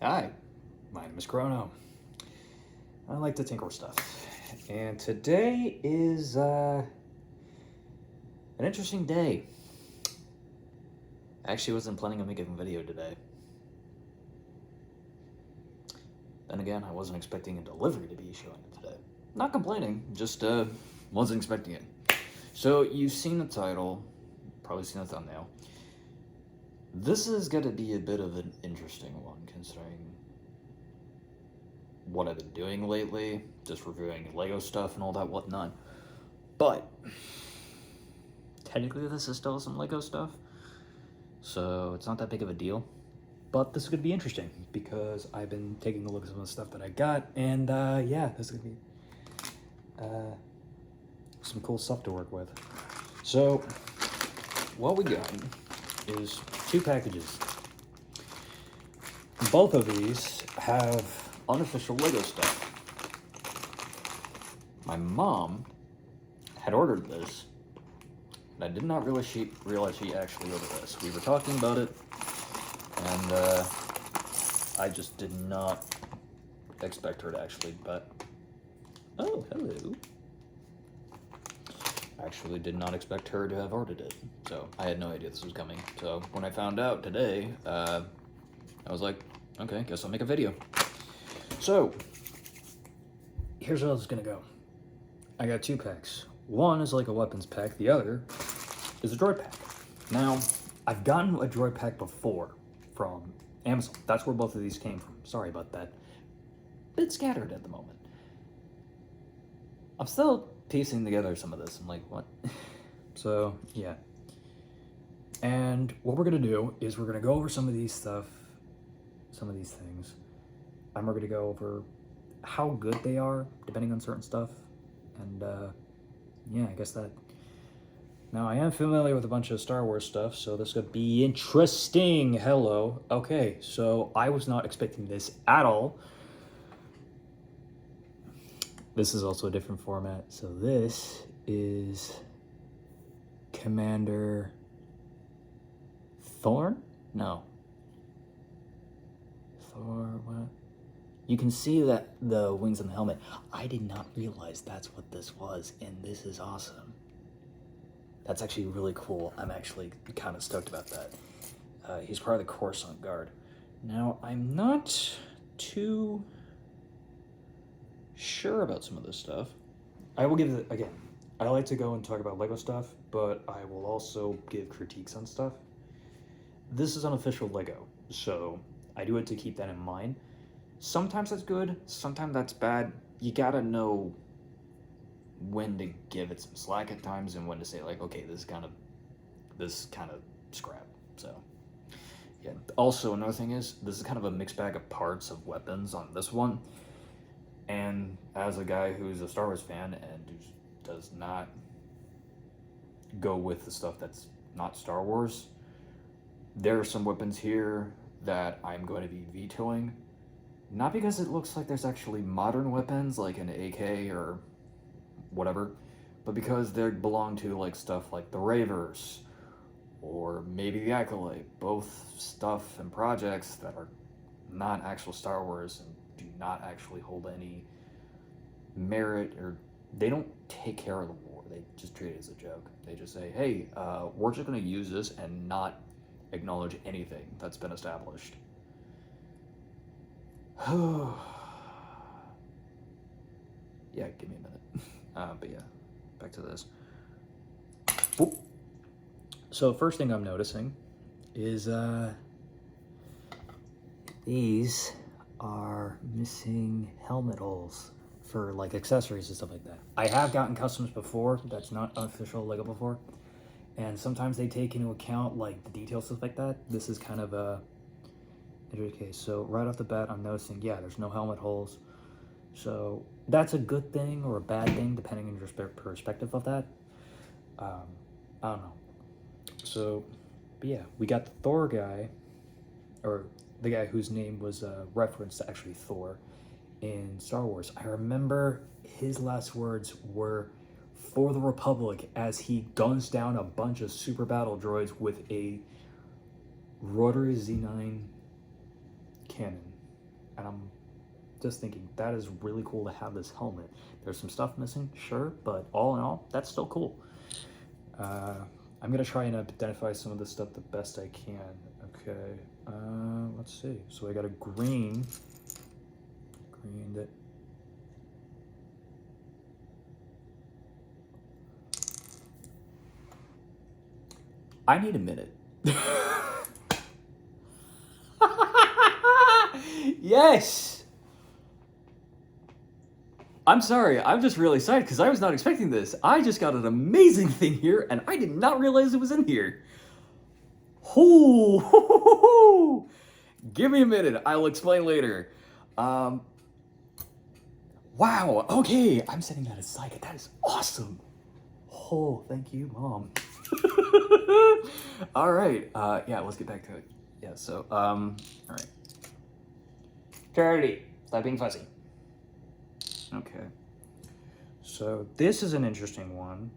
Hi, my name is Chrono. I like to tinker with stuff. And today is an interesting day. I actually wasn't planning on making a video today. Then again, I wasn't expecting a delivery to be showing up today. Not complaining, just wasn't expecting it. So you've seen the title, probably seen the thumbnail. This is going to be a bit of an interesting one, considering what I've been doing lately, just reviewing Lego stuff and all that whatnot. But technically this is still some Lego stuff, so it's not that big of a deal. But this is going to be interesting because I've been taking a look at some of the stuff that I got, and yeah, this is going to be some cool stuff to work with. So what we got is 2 packages. Both of these have unofficial Lego stuff. My mom had ordered this, and I did not realize she actually ordered this. We were talking about it, and I just did not expect her to actually, but oh, hello. I actually did not expect her to have ordered it, so I had no idea this was coming. So when I found out today, I was like, okay, guess I'll make a video. So here's how this is gonna go. I got 2 packs. One is like a weapons pack, the other is a droid pack. Now, I've gotten a droid pack before from Amazon. That's where both of these came from. Sorry about that. Bit scattered at the moment. I'm still piecing together some of this. I'm like, what? So, yeah. And what we're gonna do is we're gonna go over some of these things. And we're gonna go over how good they are, depending on certain stuff. And, yeah, I guess that. Now, I am familiar with a bunch of Star Wars stuff, so this could be interesting. Hello. Okay, so I was not expecting this at all. This is also a different format. So this is Commander Thorn? No. Thor, what? You can see that the wings on the helmet. I did not realize that's what this was, and this is awesome. That's actually really cool. I'm actually kind of stoked about that. He's part of the Coruscant Guard. Now, I'm not too sure about some of this stuff. I will give it, again, I like to go and talk about Lego stuff, but I will also give critiques on stuff. This is unofficial Lego, so I do it to keep that in mind. Sometimes that's good, sometimes that's bad. You gotta know when to give it some slack at times and when to say, like, okay, this kind of scrap. So yeah. Also, another thing is, this is kind of a mixed bag of parts of weapons on this one. And as a guy who's a Star Wars fan and who does not go with the stuff that's not Star Wars, there are some weapons here that I'm going to be vetoing. Not because it looks like there's actually modern weapons like an AK or whatever, but because they belong to like stuff like the Ravers or maybe the Acolyte, both stuff and projects that are not actual Star Wars and do not actually hold any merit, or they don't take care of the war. They just treat it as a joke. They just say, hey, we're just going to use this and not acknowledge anything that's been established. Yeah, give me a minute. But yeah, back to this. Whoop. So first thing I'm noticing is these are missing helmet holes for like accessories and stuff like that. I have gotten customs before that's not official Lego before, and sometimes they take into account like the details, stuff like that. This is kind of a interesting case. So right off the bat, I'm noticing, yeah, there's no helmet holes. So that's a good thing or a bad thing, depending on your perspective of that. I don't know. So, but yeah, we got the Thor guy, or the guy whose name was referenced to actually Thor in Star Wars. I remember his last words were "for the Republic" as he guns down a bunch of super battle droids with a rotary Z9 cannon. and I'm just thinking that is really cool to have this helmet. There's some stuff missing, sure, but all in all, that's still cool. I'm gonna try and identify some of this stuff the best I can. Okay, let's see. So I got a greened it. I need a minute. Yes! I'm sorry, I'm just really excited because I was not expecting this. I just got an amazing thing here and I did not realize it was in here. Ooh, give me a minute, I'll explain later. Wow, okay, I'm setting that aside. That is awesome. Oh, thank you, Mom. All right, yeah, let's get back to it. Yeah, so, all right. Charity, stop being fussy. Okay. So this is an interesting one.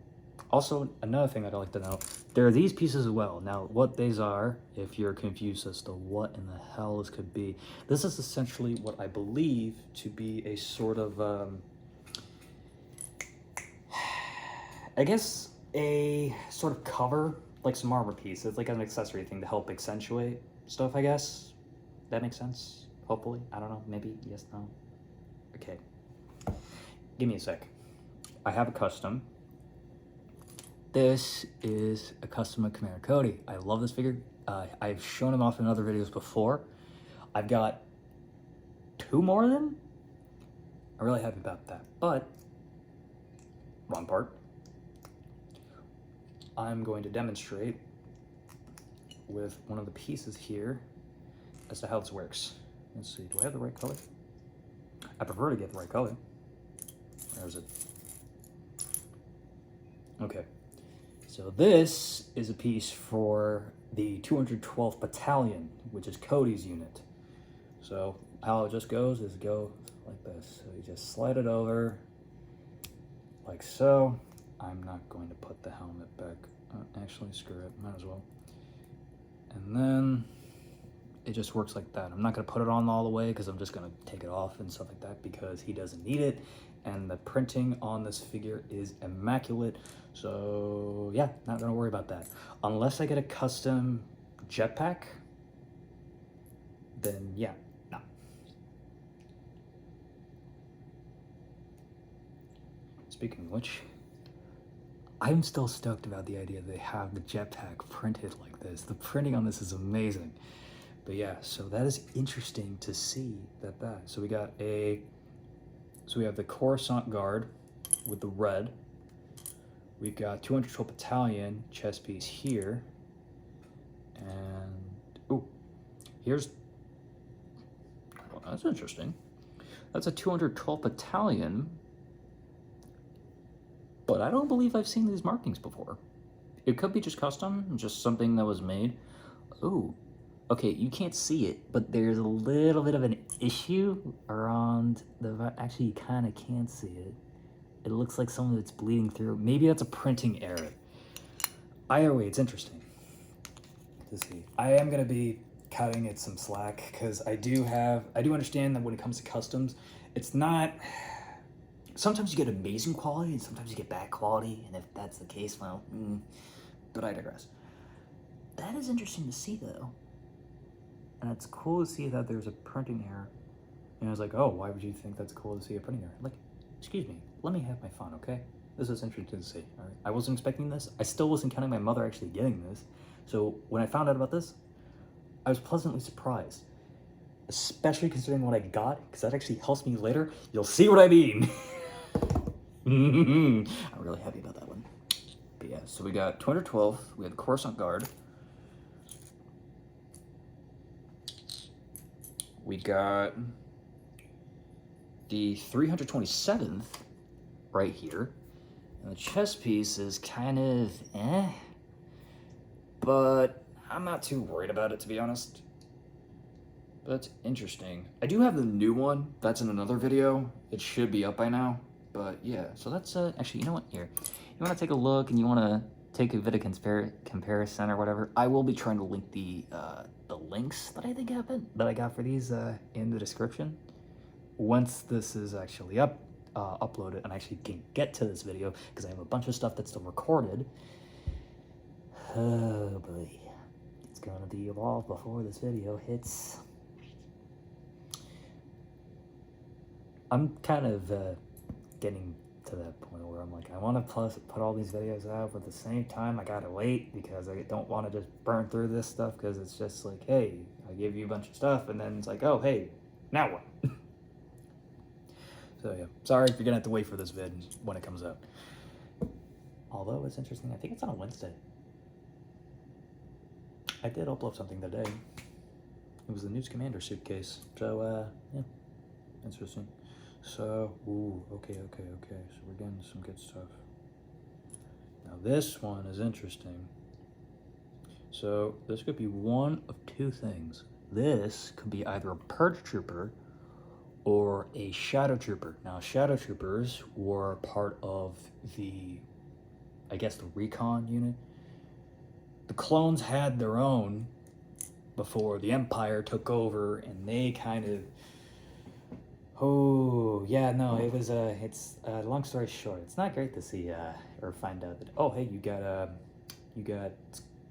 Also, another thing that I'd like to know, there are these pieces as well. Now, what these are, if you're confused as to what in the hell this could be, this is essentially what I believe to be a sort of, I guess, a sort of cover, like some armor piece. It's like an accessory thing to help accentuate stuff, I guess. That makes sense? Hopefully. I don't know. Maybe. Yes, no. Okay. Give me a sec. I have a custom. This is a custom of Commander Cody. I love this figure. I've shown him off in other videos before. I've got 2 more of them. I'm really happy about that. But, wrong part. I'm going to demonstrate with one of the pieces here as to how this works. Let's see, do I have the right color? I prefer to get the right color. Where is it? Okay. So this is a piece for the 212th Battalion, which is Cody's unit. So how it just goes is go like this. So you just slide it over like so. I'm not going to put the helmet back. Actually, screw it, might as well. And then it just works like that. I'm not gonna put it on all the way because I'm just gonna take it off and stuff like that because he doesn't need it. And the printing on this figure is immaculate. So yeah, not gonna worry about that. Unless I get a custom jetpack, then yeah, no. Speaking of which, I'm still stoked about the idea they have the jetpack printed like this. The printing on this is amazing. But yeah, so that is interesting to see that. So we got so we have the Coruscant Guard with the red. We've got 212 Battalion chest piece here. And, oh, here's, well, that's interesting. That's a 212 Battalion. But I don't believe I've seen these markings before. It could be just custom, just something that was made. Ooh, okay, you can't see it, but there's a little bit of an issue around the, actually you kind of can't see it. It looks like some of it's bleeding through. Maybe that's a printing error. Either way, it's interesting to see. I am gonna be cutting it some slack because I do understand that when it comes to customs, it's not, sometimes you get amazing quality and sometimes you get bad quality, and if that's the case, well, but I digress. That is interesting to see though. And it's cool to see that there's a printing error. And I was like, oh, why would you think that's cool to see a printing error? Like, excuse me, let me have my fun, okay? This is interesting to see, all right? I wasn't expecting this. I still wasn't counting my mother actually getting this. So when I found out about this, I was pleasantly surprised. Especially considering what I got, because that actually helps me later. You'll see what I mean. I'm really happy about that one. But yeah, so we got 212, we have the Coruscant Guard. We got the 327th right here. And the chest piece is kind of but I'm not too worried about it, to be honest. But it's interesting. I do have the new one. That's in another video. It should be up by now. But yeah, so that's actually, you know what? Here, you want to take a look and you want to take a bit of comparison or whatever, I will be trying to link the links that I got for these in the description. Once this is actually uploaded and I actually can get to this video, because I have a bunch of stuff that's still recorded. Oh boy, it's gonna be evolved before this video hits. I'm kind of getting to that point where I'm like, I want to put all these videos out, but at the same time, I gotta wait because I don't want to just burn through this stuff, because it's just like, hey, I give you a bunch of stuff, and then it's like, oh, hey, now what? So yeah, sorry if you're gonna have to wait for this vid when it comes out. Although it's interesting, I think it's on a Wednesday. I did upload something today. It was the News Commander suitcase. So yeah, interesting. So, ooh, okay. So we're getting some good stuff. Now this one is interesting. So this could be one of two things. This could be either a Purge Trooper or a Shadow Trooper. Now, Shadow Troopers were part of the, I guess, the recon unit. The clones had their own before the Empire took over, and they kind of, oh yeah, no, it was it's long story short, it's not great to see or find out that, oh hey, you got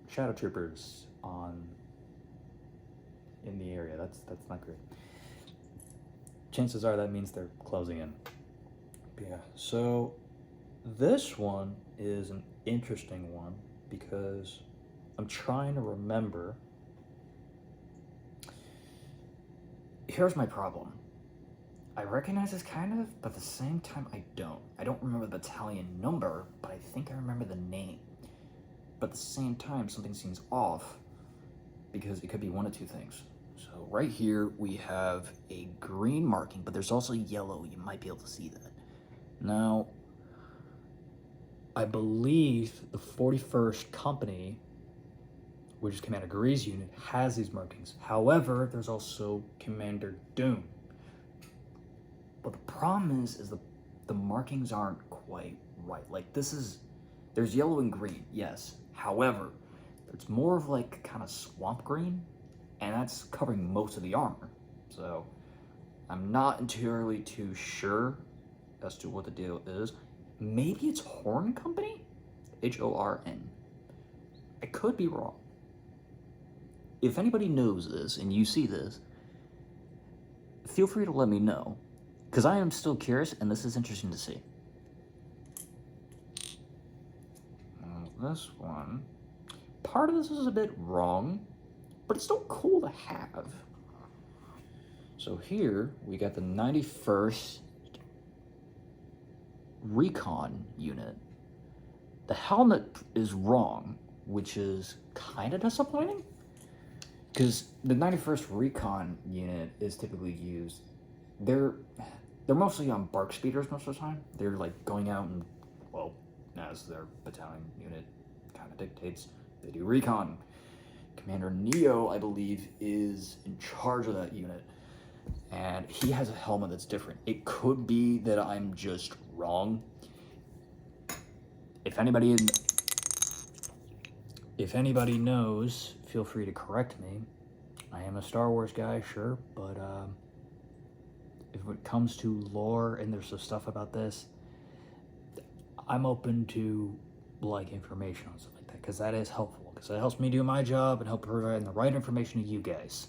Shadow Troopers in the area. That's not great. Chances are that means they're closing in. But yeah, so this one is an interesting one because I'm trying to remember. Here's my problem. I recognize this kind of, but at the same time I don't. I don't remember the battalion number, but I think I remember the name. But at the same time, something seems off because it could be one of two things. So right here we have a green marking, but there's also yellow. You might be able to see that. Now, I believe the 41st Company, which is Commander Gree's unit, has these markings. However, there's also Commander Doom. But the problem is the markings aren't quite right. Like there's yellow and green, yes. However, it's more of like kind of swamp green, and that's covering most of the armor. So I'm not entirely too sure as to what the deal is. Maybe it's Horn Company? Horn. I could be wrong. If anybody knows this and you see this, feel free to let me know, because I am still curious and this is interesting to see. This one, part of this is a bit wrong, but it's still cool to have. So here we got the 91st Recon unit. The helmet is wrong, which is kind of disappointing, because the 91st Recon unit is typically used. They're mostly on bark speeders most of the time. They're like going out and, well, as their battalion unit kind of dictates, they do recon. Commander Neo, I believe, is in charge of that unit, and he has a helmet that's different. It could be that I'm just wrong. If anybody knows, feel free to correct me. I am a Star Wars guy, sure, but if it comes to lore and there's some stuff about this, I'm open to like information on stuff like that, because that is helpful, because it helps me do my job and help provide the right information to you guys.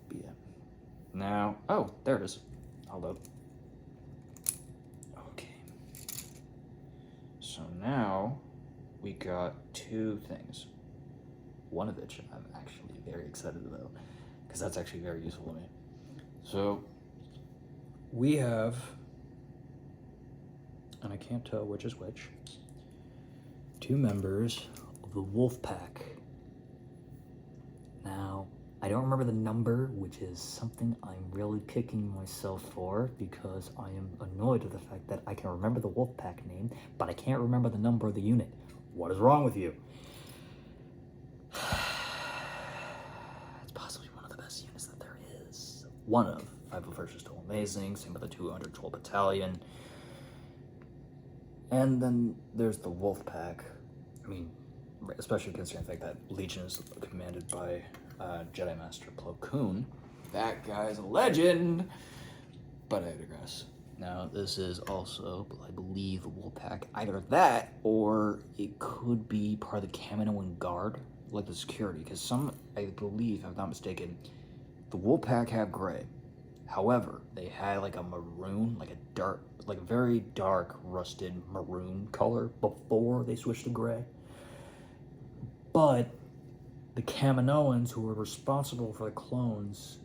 But yeah. Now, oh, there it is. Hold up. Okay. So now we got two things. One of which I'm actually very excited about, because that's actually very useful to me. So we have, and I can't tell which is which, two members of the Wolf Pack. Now, I don't remember the number, which is something I'm really kicking myself for, because I am annoyed with the fact that I can remember the Wolf Pack name, but I can't remember the number of the unit. What is wrong with you? It's possibly one of the best units that there is. One of. 501st is still amazing, same with the 212 Battalion. And then there's the Wolf Pack, I mean, especially considering the fact that Legion is commanded by Jedi Master Plo Koon. That guy's a legend! But I digress. Now, this is also, I believe, a Wolfpack. Either that, or it could be part of the Kaminoan Guard, like the security. Because some, I believe, if I'm not mistaken, the Wolfpack have gray. However, they had like a maroon, like a dark, like a very dark, rusted maroon color before they switched to gray. But the Kaminoans, who were responsible for the clones,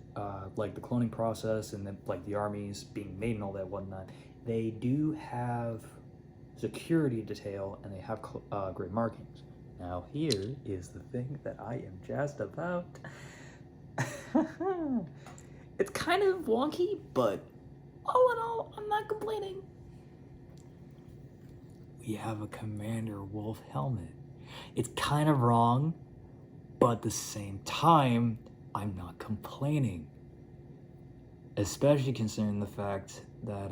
like the cloning process and like the armies being made and all that whatnot, they do have security detail and they have gray markings. Now here is the thing that I am jazzed about. It's kind of wonky, but all in all, I'm not complaining. We have a Commander Wolf helmet. It's kind of wrong, but at the same time, I'm not complaining. Especially considering the fact that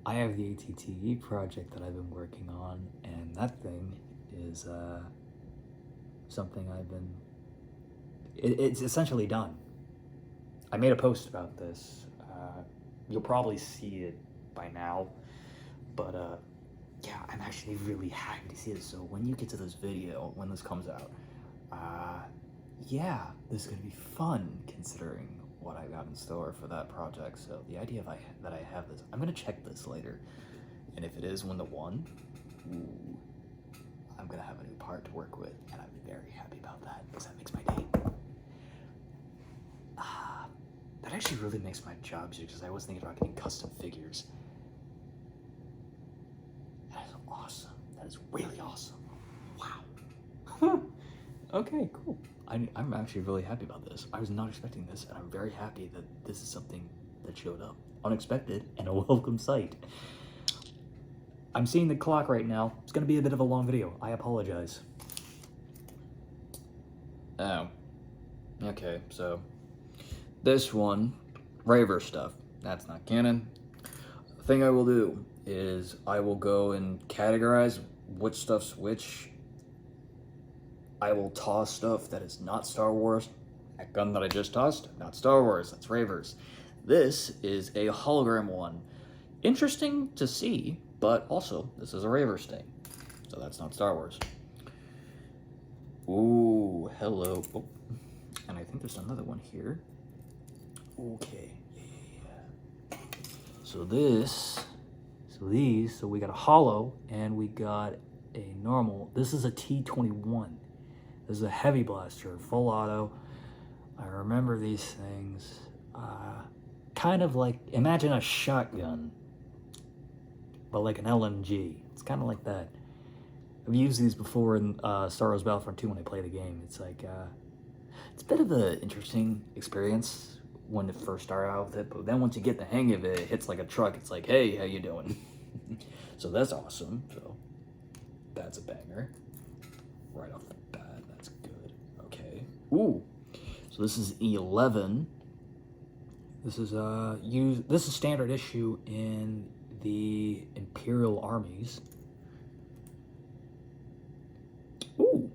I have the ATTE project that I've been working on, and that thing is something I've been... It's essentially done. I made a post about this. You'll probably see it by now, but yeah, I'm actually really happy to see it. So when you get to this video, when this comes out, yeah, this is gonna be fun considering what I got in store for that project. So the idea that I have this, I'm gonna check this later, and if it is 1-to-1, ooh, I'm gonna have a new part to work with, and I'm very happy about that because that makes my day. That actually really makes my job easier because I was thinking about getting custom figures. That is awesome. That is really awesome. Wow. Okay, cool. I'm actually really happy about this. I was not expecting this, and I'm very happy that this is something that showed up. Unexpected and a welcome sight. I'm seeing the clock right now. It's going to be a bit of a long video. I apologize. Oh. Okay, so... this one, Raver stuff, that's not canon. The thing I will do is I will go and categorize which stuff's which. I will toss stuff that is not Star Wars. That gun that I just tossed, not Star Wars, that's Ravers. This is a hologram one. Interesting to see, but also, this is a Raver sting. So that's not Star Wars. Ooh, hello. Oh. And I think there's another one here. Okay, yeah. So we got a holo and we got a normal. This is a T-21. This is a heavy blaster, full auto. I remember these things. Kind of like, imagine a shotgun, but like an LMG. It's kind of like that. I've used these before in Star Wars Battlefront 2 when I play the game. It's like, it's a bit of an interesting experience when it first started out with it, but then once you get the hang of it, it hits like a truck. It's like, hey, how you doing? So that's awesome. So that's a banger. Right off the bat, that's good. Okay. Ooh. So this is E11. This is this is standard issue in the Imperial armies. Ooh.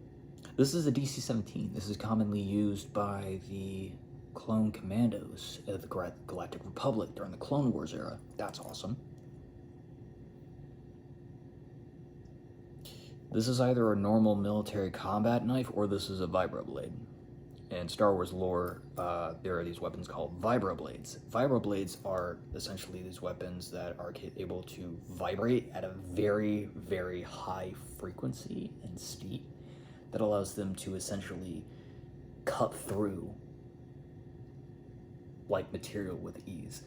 This is a DC-17. This is commonly used by the clone commandos of the Galactic Republic during the Clone Wars era. That's awesome. This is either a normal military combat knife or this is a vibroblade. In Star Wars lore, there are these weapons called vibroblades. Vibroblades are essentially these weapons that are able to vibrate at a very, very high frequency and speed that allows them to essentially cut through like material with ease.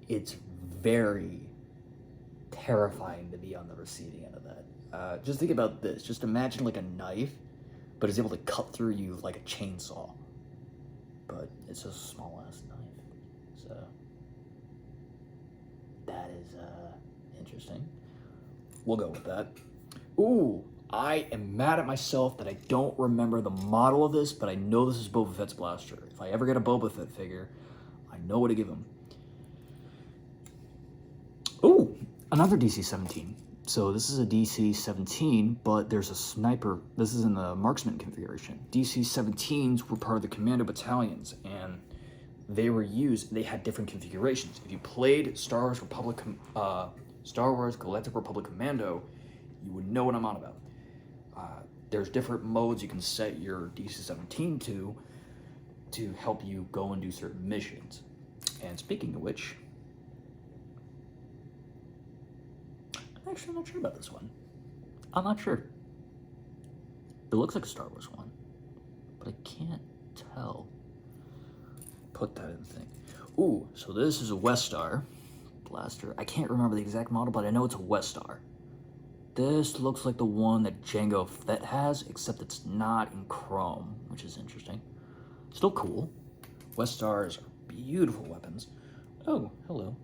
It's very terrifying to be on the receiving end of that. Just think about this. Just imagine like a knife, but it's able to cut through you like a chainsaw. But it's a small ass knife. So that is interesting. We'll go with that. Ooh, I am mad at myself that I don't remember the model of this, but I know this is Boba Fett's blaster. If I ever get a Boba Fett figure, I know what to give him. Ooh, Another DC-17. So this is a DC-17, but there's a sniper. This is in the marksman configuration. DC-17s were part of the commando battalions, and they were used. They had different configurations. If you played Star Wars Galactic Republic Commando, you would know what I'm on about. There's different modes you can set your DC-17 to help you go and do certain missions. And speaking of which, I'm actually not sure about this one. I'm not sure. It looks like a Star Wars one, but I can't tell. Put that in the thing. Ooh, so this is a Westar blaster. I can't remember the exact model, but I know it's a Westar. This looks like the one that Jango Fett has, except it's not in chrome, which is interesting. Still cool. Westars are beautiful weapons. Oh, hello.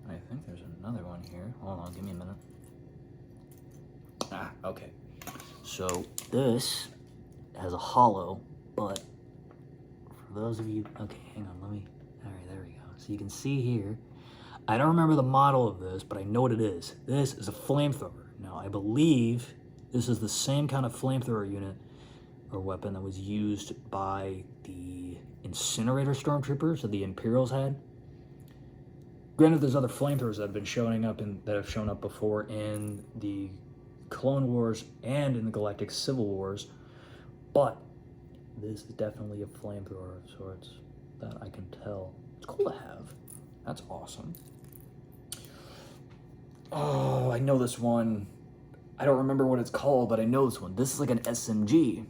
I think there's another one here. Hold on, give me a minute. Ah, okay. So this has a hollow, but for those of you, okay, hang on, all right, there we go. So you can see here, I don't remember the model of this, but I know what it is. This is a flamethrower. Now, I believe this is the same kind of flamethrower unit or weapon that was used by the incinerator stormtroopers that the Imperials had. Granted, there's other flamethrowers that have been showing up that have shown up before in the Clone Wars and in the Galactic Civil Wars, but this is definitely a flamethrower of sorts that I can tell. It's cool to have. That's awesome. Oh, I know this one. I don't remember what it's called, but I know this one. This is like an SMG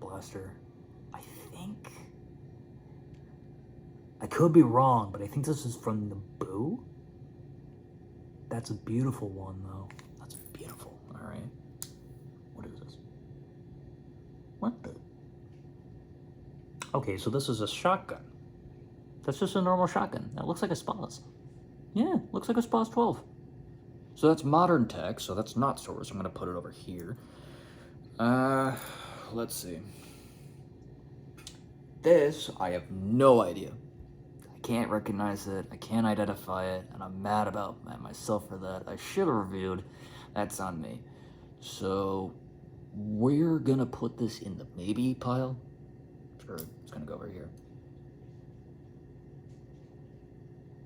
blaster. I think, I could be wrong, but I think this is from Naboo. That's a beautiful one, though. That's beautiful. All right. What is this? What the? Okay, so this is a shotgun. That's just a normal shotgun. That looks like a Spaz. Yeah, looks like a Spaz 12. So that's modern tech, so that's not Star Wars. I'm gonna put it over here. Let's see. This, I have no idea. I can't recognize it, I can't identify it, and I'm mad about myself for that. I should have reviewed. That's on me. So we're gonna put this in the maybe pile. Sure, it's gonna go over here.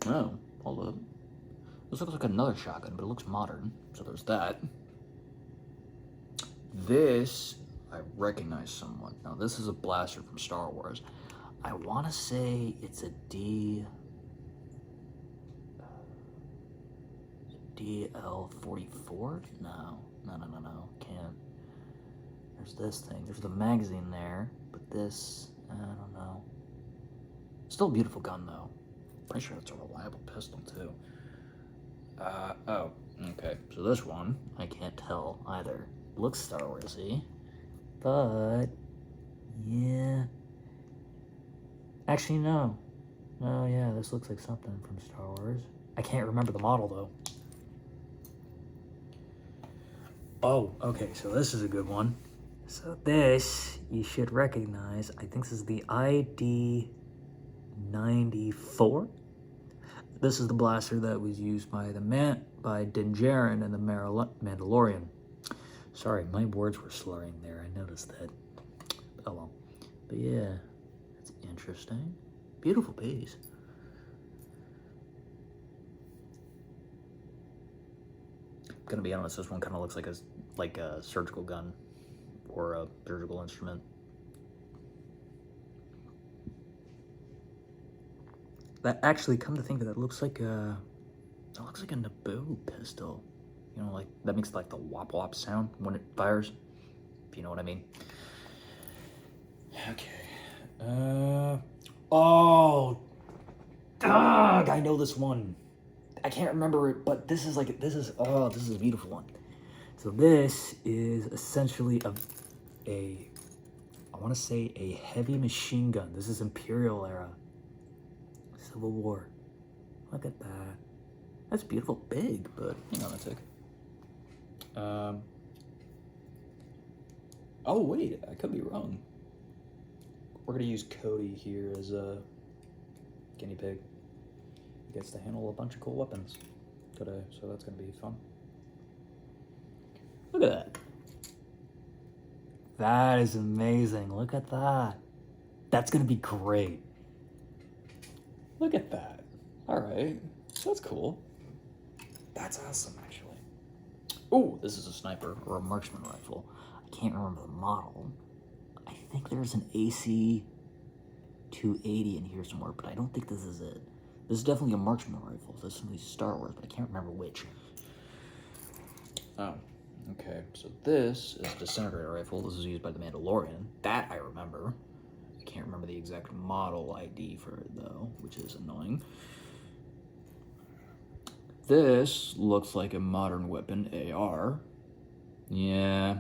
Oh, hold up. This looks like another shotgun, but it looks modern. So there's that. This, I recognize somewhat. Now this is a blaster from Star Wars. I want to say it's a DL-44? No, can't. There's this thing. There's the magazine there, but this, I don't know. Still a beautiful gun, though. Pretty sure it's a reliable pistol, too. Oh, okay. So this one, I can't tell either. Looks Star Wars-y, but, yeah. Actually, no. Oh, yeah, this looks like something from Star Wars. I can't remember the model, though. Oh, okay, so this is a good one. So this, you should recognize, I think this is the ID-94. This is the blaster that was used by by Din Djarin and the Mandalorian. Sorry, my words were slurring there, I noticed that. Oh well. But yeah, that's interesting. Beautiful piece. I'm gonna be honest, this one kind of looks like a surgical gun or a surgical instrument. That actually, come to think of it, looks like a Naboo pistol. You know, like that makes like the wop wop sound when it fires. If you know what I mean. Okay. Oh, dog! I know this one. I can't remember it, but this is a beautiful one. So this is essentially I want to say a heavy machine gun. This is Imperial era. Civil War. Look at that. That's beautiful, big, but hang on a tick. Oh wait, I could be wrong. We're gonna use Cody here as a guinea pig. gets to handle a bunch of cool weapons today, so that's gonna be fun. Look at that. That is amazing. Look at that. That's gonna be great. Look at that. All right, so that's cool. That's awesome, actually. Oh, this is a sniper or a marksman rifle. I can't remember the model. I think there's an AC 280 in here somewhere, but I don't think this is it. This is definitely a marksman rifle. This is something Star Wars, but I can't remember which. Oh, okay. So this is a disintegrator rifle. This is used by the Mandalorian. That I remember. I can't remember the exact model ID for it, though, which is annoying. This looks like a modern weapon, AR. Yeah.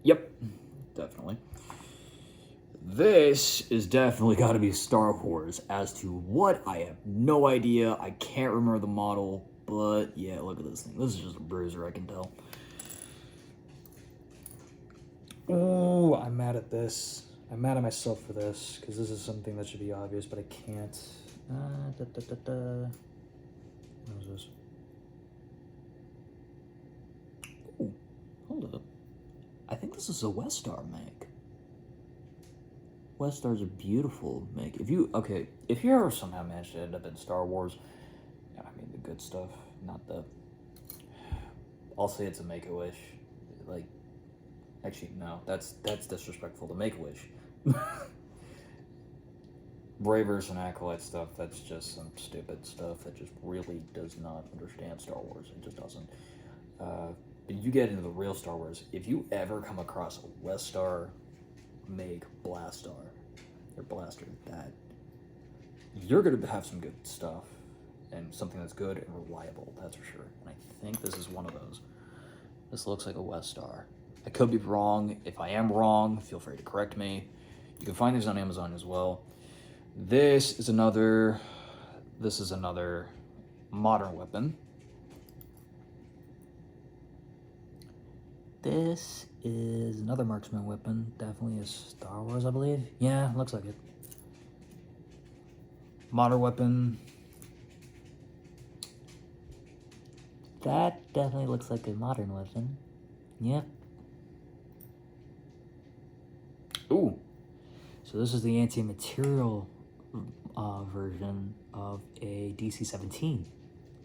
Yep, definitely. This is definitely got to be Star Wars. As to what, I have no idea. I can't remember the model, but yeah, look at this thing. This is just a bruiser, I can tell. Oh, I'm mad at this. I'm mad at myself for this, because this is something that should be obvious, but I can't. What is this? Ooh, hold up. I think this is a Westar make. Westar's a beautiful make. If you ever somehow manage to end up in Star Wars, I mean the good stuff, not the... I'll say it's a Make-A-Wish. Like, actually, no, that's disrespectful to Make-A-Wish. Bravers and Acolyte stuff, that's just some stupid stuff that just really does not understand Star Wars. It just doesn't. But you get into the real Star Wars, if you ever come across a Westar make Blastar, or Blaster, that you're going to have some good stuff, and something that's good and reliable, that's for sure. And I think this is one of those. This looks like a Westar. I could be wrong. If I am wrong, feel free to correct me. You can find these on Amazon as well. This is another modern weapon. This is another marksman weapon. Definitely a Star Wars, I believe. Yeah, looks like it. Modern weapon. That definitely looks like a modern weapon. Yep. Ooh. So this is the anti-material version of a DC-17,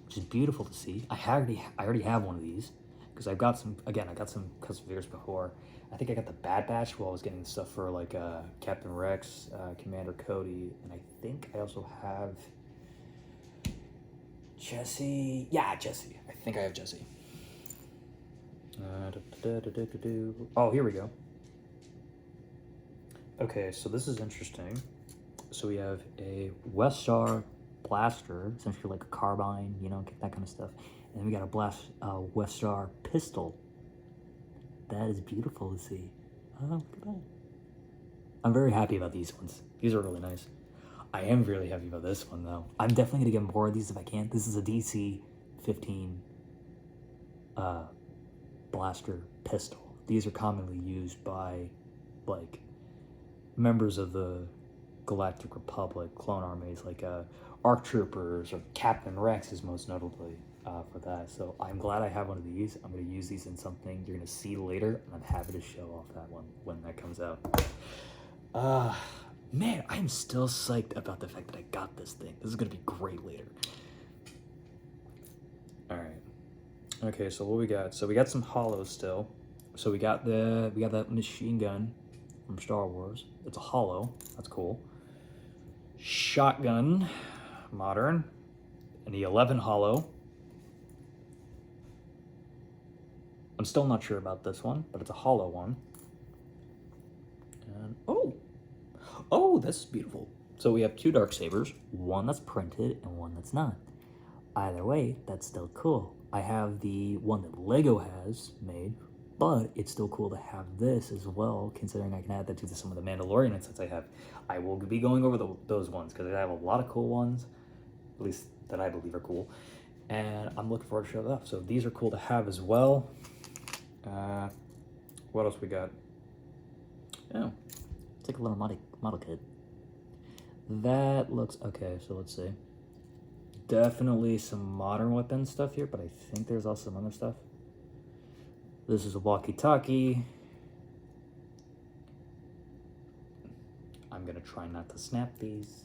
which is beautiful to see. I already have one of these because I got some custom figures before. I think I got the Bad Batch while I was getting stuff for like Captain Rex, Commander Cody, and I think I also have Jesse. Yeah, Jesse. I think I have Jesse. Oh, here we go. Okay, so this is interesting. So we have a Westar blaster, essentially like a carbine, you know, that kind of stuff. And then we got a Westar pistol. That is beautiful to see. Oh, look at that. I'm very happy about these ones. These are really nice. I am really happy about this one, though. I'm definitely going to get more of these if I can. This is a DC-15 blaster pistol. These are commonly used by, like, members of the Galactic Republic clone armies, like ARC Troopers, or Captain Rex is most notably for that. So I'm glad I have one of these. I'm going to use these in something you're going to see later, and I'm happy to show off that one when that comes out. Man, I'm still psyched about the fact that I got this thing. This is going to be great later. All right. Okay, so what we got? So we got some hollows still. So we got that machine gun from Star Wars. It's a hollow. That's cool. Shotgun, modern, and the 11 hollow. I'm still not sure about this one, but it's a hollow one. And oh, this is beautiful. So we have two Darksabers, one that's printed and one that's not. Either way, that's still cool. I have the one that Lego has made, but it's still cool to have this as well, considering I can add that to some of the Mandalorian sets I have. I will be going over those ones, because I have a lot of cool ones, at least that I believe are cool, and I'm looking forward to show that off. So these are cool to have as well. What else we got? Oh, it's like a little model kit. That looks, okay, so let's see. definitely some modern weapon stuff here, but I think there's also some other stuff. This is a walkie-talkie. I'm gonna try not to snap these.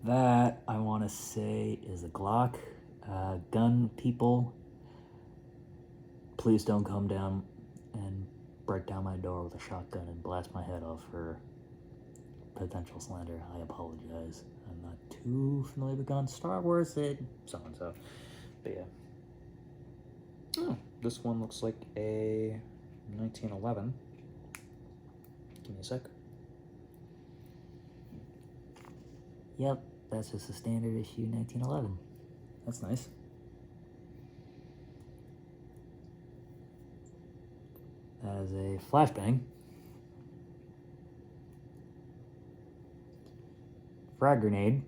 That, I want to say, is a Glock. Gun people, please don't come down and break down my door with a shotgun and blast my head off for potential slander. I apologize. I'm not too familiar with guns. Star Wars, so and so. But yeah. Oh, this one looks like a 1911. Give me a sec. Yep, that's just a standard issue 1911. That's nice. That is a flashbang. Frag grenade.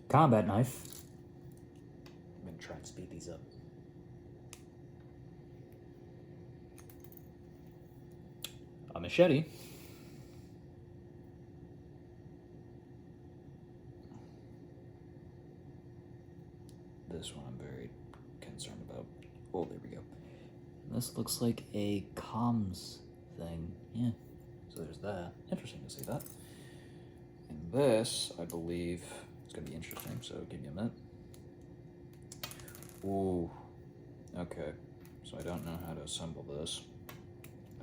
Combat knife. I'm gonna try and speed these up. A machete. This one I'm very concerned about. Oh, there we go. This looks like a comms thing. Yeah. So there's that. Interesting to see that. And this, I believe, is going to be interesting, so give me a minute. Ooh. Okay. So I don't know how to assemble this.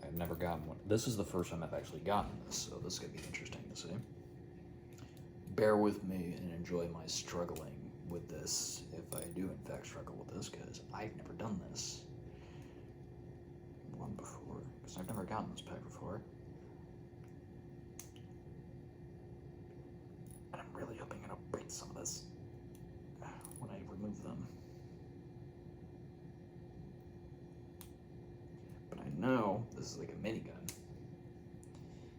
I've never gotten one. This is the first time I've actually gotten this, so this is going to be interesting to see. Bear with me and enjoy my struggling with this, if I do in fact struggle with this, because I've never done this one before, because I've never gotten this pack before. And I'm really hoping it'll break some of this when I remove them. But I know this is like a minigun,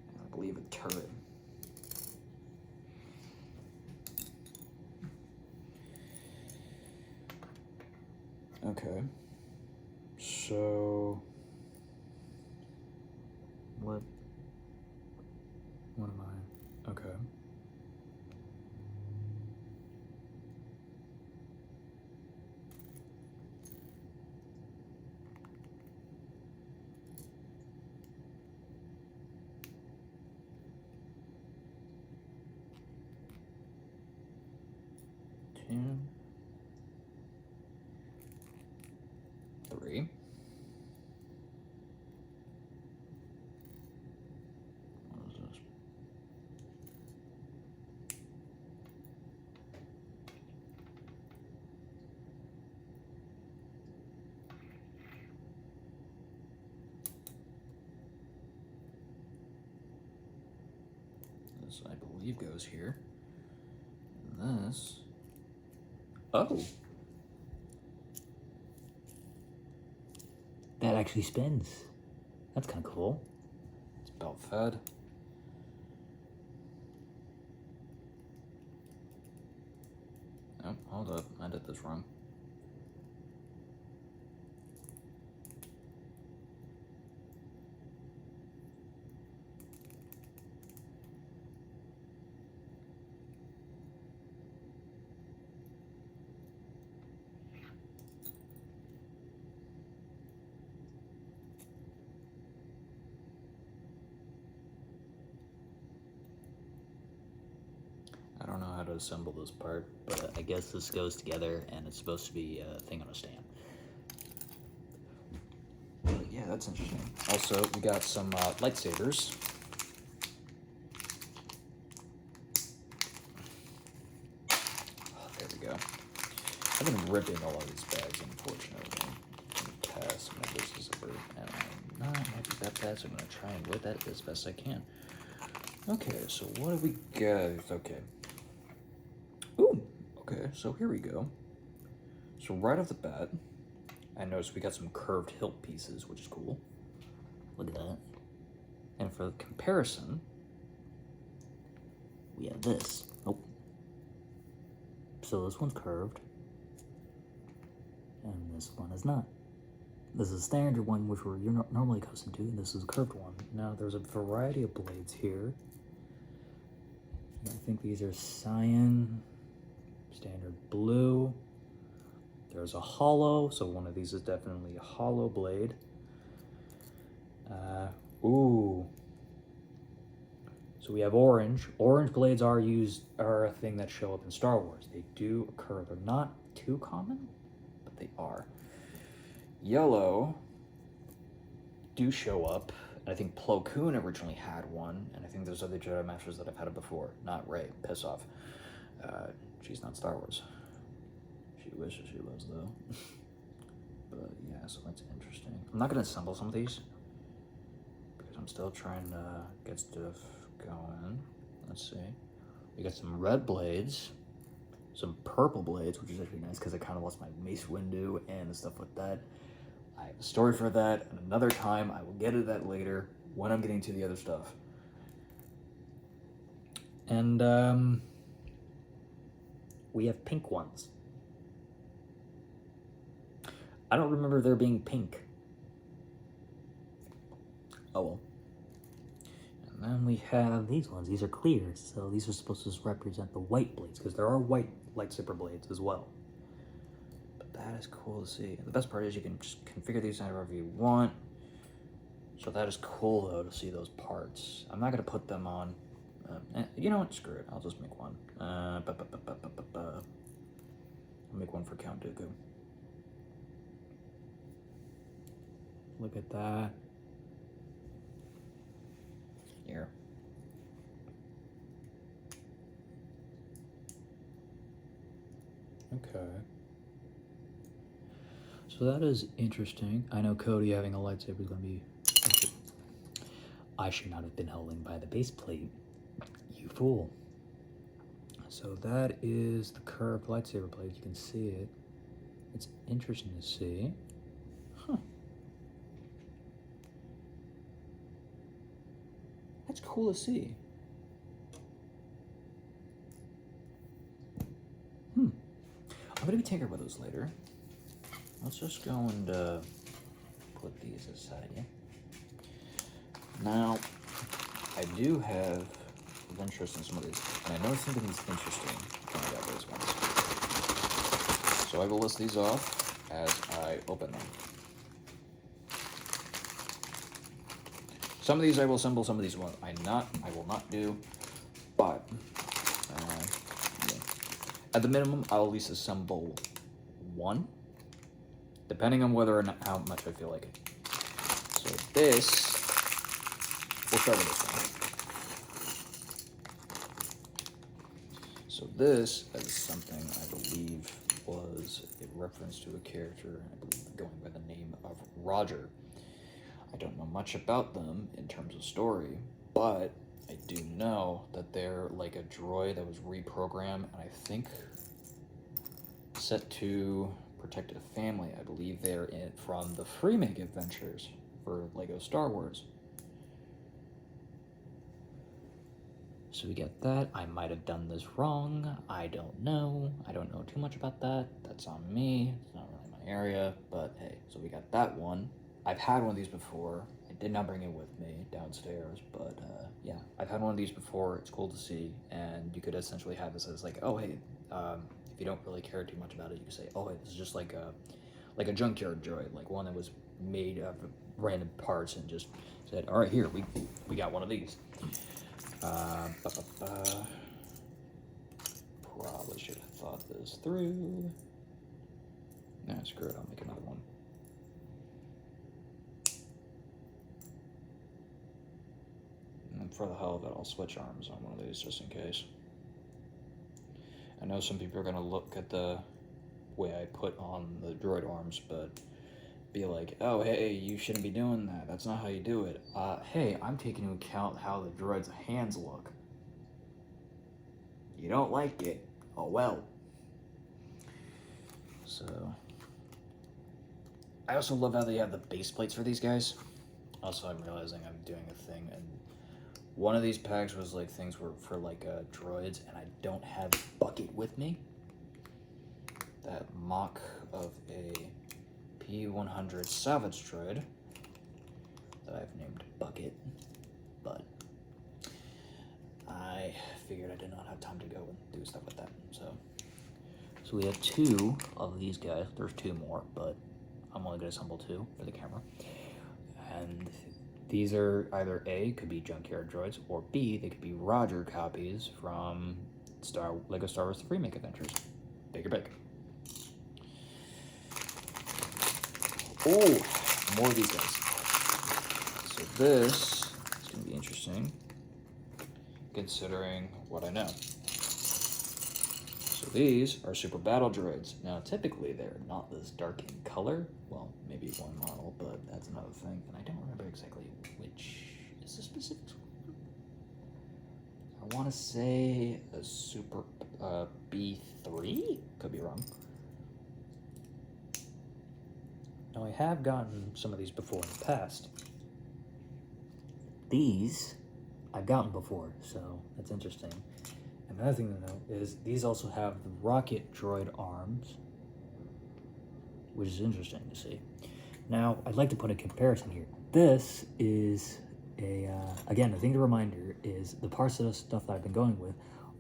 and I believe a turret. Okay, so what am I? Okay. Two. 3. What is this? This, I believe, goes here. And this. Oh! That actually spins. That's kind of cool. It's belt fed. Oh, hold up. I did this wrong. I don't know how to assemble this part, but I guess this goes together and it's supposed to be a thing on a stand. But yeah, that's interesting. Also, we got some lightsabers. Oh, there we go. I've been ripping a lot of these bags, unfortunately, in the past when this is over, and I'm not happy about that, so I'm going to try and whip that as best I can. Okay, so what do we got? Okay. Ooh, okay, so here we go. So right off the bat, I noticed we got some curved hilt pieces, which is cool. Look at that. And for comparison, we have this. Oh. So this one's curved, and this one is not. This is a standard one, which we're normally accustomed to, and this is a curved one. Now, there's a variety of blades here. I think these are cyan, standard blue. There's a hollow, so one of these is definitely a hollow blade. Ooh. So we have orange. Orange blades are a thing that show up in Star Wars. They do occur. They're not too common, but they are. Yellow do show up. I think Plo Koon originally had one, and I think there's other Jedi Masters that have had it before. Not Rey. Piss off. She's not Star Wars. She wishes she was, though. But yeah, so that's interesting. I'm not going to assemble some of these, because I'm still trying to get stuff going. Let's see. We got some red blades, some purple blades, which is actually nice, because I kind of lost my Mace Windu and the stuff like that. I have a story for that, and another time I will get to that later when I'm getting to the other stuff. And we have pink ones. I don't remember there being pink. Oh well. And then we have these ones. These are clear, so these are supposed to represent the white blades, because there are white lightsaber blades as well. That is cool to see. The best part is you can just configure these however you want. So that is cool, though, to see those parts. I'm not going to put them on. You know what? Screw it. I'll just make one. I'll make one for Count Dooku. Look at that. Here. Okay. So that is interesting. I know Cody having a lightsaber is going to be... I should not have been holding by the base plate. You fool. So that is the curved lightsaber blade. You can see it. It's interesting to see. Huh. That's cool to see. I'm going to be tinkering with those later. Let's just go and put these aside, yeah? Now, I do have interest in some of these, and I know some of these interesting when I got those ones. So I will list these off as I open them. Some of these I will assemble, some of these I will not do, but yeah. At the minimum, I'll at least assemble one, depending on whether or not how much I feel like it. So this, we'll start with this one. So this is something I believe was a reference to a character, I believe going by the name of Roger. I don't know much about them in terms of story, but I do know that they're like a droid that was reprogrammed, and I think set to protect a family. I believe they're from the Freemake Adventures for Lego Star Wars. So we get that. I might have done this wrong. I don't know. I don't know too much about that. That's on me. It's not really my area, but hey, so we got that one. I've had one of these before. I did not bring it with me downstairs, but yeah, I've had one of these before. It's cool to see, and you could essentially have this as like, oh hey, if you don't really care too much about it, you can say, oh hey, this is just like a junkyard droid, like one that was made of random parts and just said, all right, here we got one of these. Probably should have thought this through. Nah, screw it. I'll make another one. And for the hell of it, I'll switch arms on one of these just in case. I know some people are going to look at the way I put on the droid arms, but be like, oh, hey, you shouldn't be doing that. That's not how you do it. Hey, I'm taking into account how the droid's hands look. You don't like it? Oh, well. So, I also love how they have the base plates for these guys. Also, I'm realizing I'm doing a thing, and one of these packs was like things were for like droids, and I don't have a bucket with me. That mock of a P100 salvage droid that I've named Bucket, but I figured I did not have time to go and do stuff with that. So we have 2 of these guys. There's 2 more, but I'm only going to assemble 2 for the camera. And these are either A, could be junkyard droids, or B, they could be Roger copies from Lego Star Wars The Remake Adventures. Bigger, big. Oh, more of these guys. So this is going to be interesting, considering what I know. So these are Super Battle Droids. Now, typically they're not this dark in color. Well, maybe one model, but that's another thing. And I don't remember exactly which is the specific one. I want to say a Super B3? Could be wrong. Now, I have gotten some of these before in the past. These I've gotten before, so that's interesting. Another thing to note is these also have the rocket droid arms, which is interesting to see. Now, I'd like to put a comparison here. This is again, the thing to reminder is the parts of the stuff that I've been going with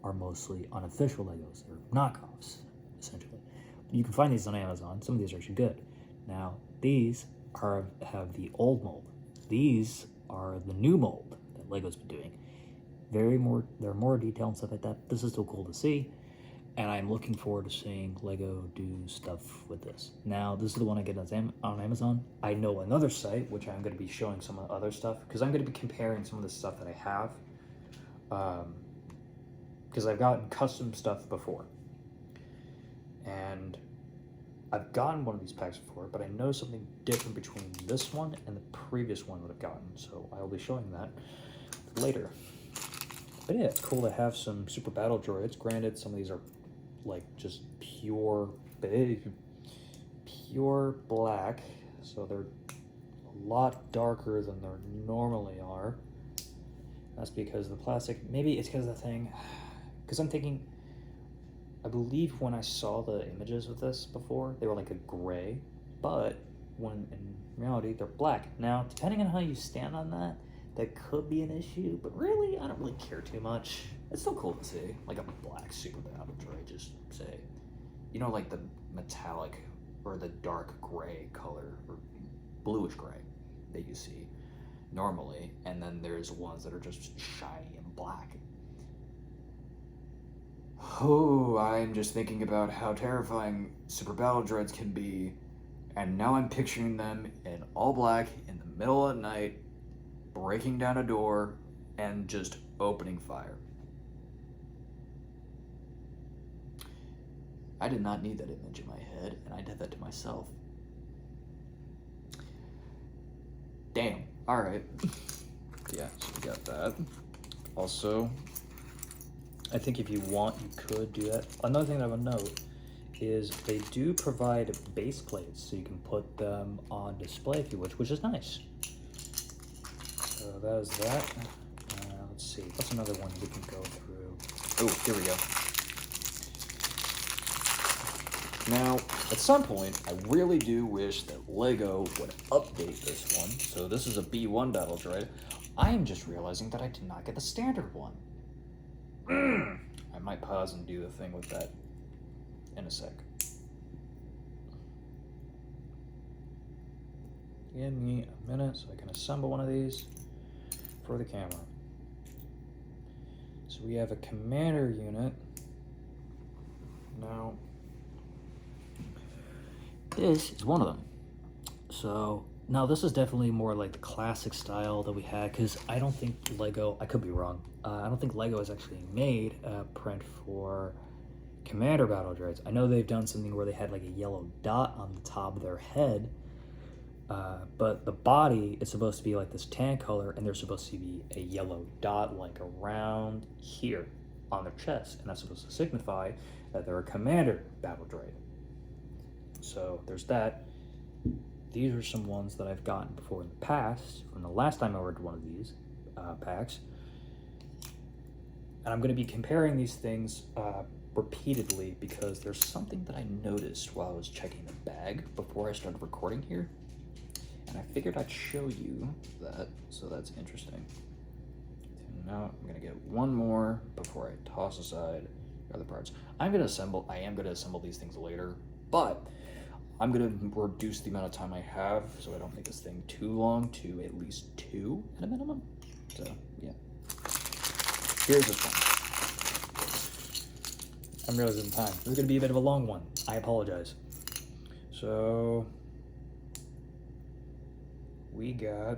are mostly unofficial Legos. They're knockoffs, essentially. You can find these on Amazon. Some of these are actually good. Now, these have the old mold. These are the new mold that Lego's been doing. They're more detailed and stuff like that. This is still cool to see, and I'm looking forward to seeing Lego do stuff with this. Now, this is the one I get on Amazon. I know another site, which I'm going to be showing some of the other stuff, because I'm going to be comparing some of the stuff that I have, because I've gotten custom stuff before, and I've gotten one of these packs before, but I know something different between this one and the previous one that I've gotten, so I'll be showing that later. But yeah, it's cool to have some Super Battle Droids. Granted, some of these are like just pure black, so they're a lot darker than they normally are. That's because the plastic, maybe it's because of the thing, because I'm thinking, I believe when I saw the images with this before, they were like a gray, but when in reality they're black. Now, depending on how you stand on that, that could be an issue, but really, I don't really care too much. It's still cool to see, like a black Super Battle Droid, just say, you know, like the metallic or the dark gray color, or bluish gray that you see normally, and then there's ones that are just shiny and black. Oh, I'm just thinking about how terrifying Super Battle Droids can be, and now I'm picturing them in all black in the middle of the night, breaking down a door and just opening fire. I did not need that image in my head, and I did that to myself. Damn. Alright. Yeah, so we got that. Also, I think if you want, you could do that. Another thing that I would note is they do provide base plates, so you can put them on display if you wish, which is nice. So that is that. Let's see, what's another one we can go through? Oh, here we go. Now, at some point, I really do wish that Lego would update this one. So this is a B1 Battle Droid. I am just realizing that I did not get the standard one. I might pause and do the thing with that in a sec. Give me a minute so I can assemble one of these for the camera. So we have a commander unit. Now, this is one of them. So now this is definitely more like the classic style that we had, because I don't think Lego, I could be wrong, I don't think Lego has actually made a print for Commander Battle Droids. I know they've done something where they had like a yellow dot on the top of their head, but the body is supposed to be like this tan color, and there's supposed to be a yellow dot like around here on their chest, and that's supposed to signify that they're a Commander Battle Droid. So there's that. These are some ones that I've gotten before in the past, from the last time I ordered one of these packs. And I'm going to be comparing these things repeatedly because there's something that I noticed while I was checking the bag before I started recording here, and I figured I'd show you that, so that's interesting. So now I'm gonna get one more before I toss aside the other parts. I am gonna assemble these things later, but I'm gonna reduce the amount of time I have so I don't make this thing too long to at least 2 at a minimum. So yeah, here's this one. I'm realizing the time. This is gonna be a bit of a long one. I apologize. So we got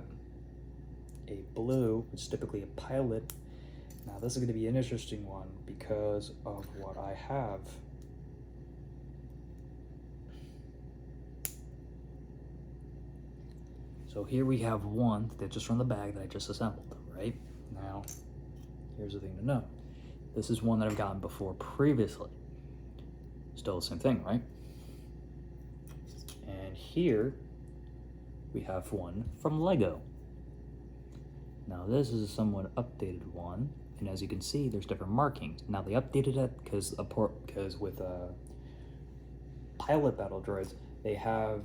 a blue, which is typically a pilot. Now this is gonna be an interesting one because of what I have. So here we have one that's just from the bag that I just assembled, right? Now, here's the thing to know. This is one that I've gotten before previously. Still the same thing, right? And here we have one from Lego. Now this is a somewhat updated one, and as you can see, there's different markings. Now they updated it because with pilot battle droids, they have,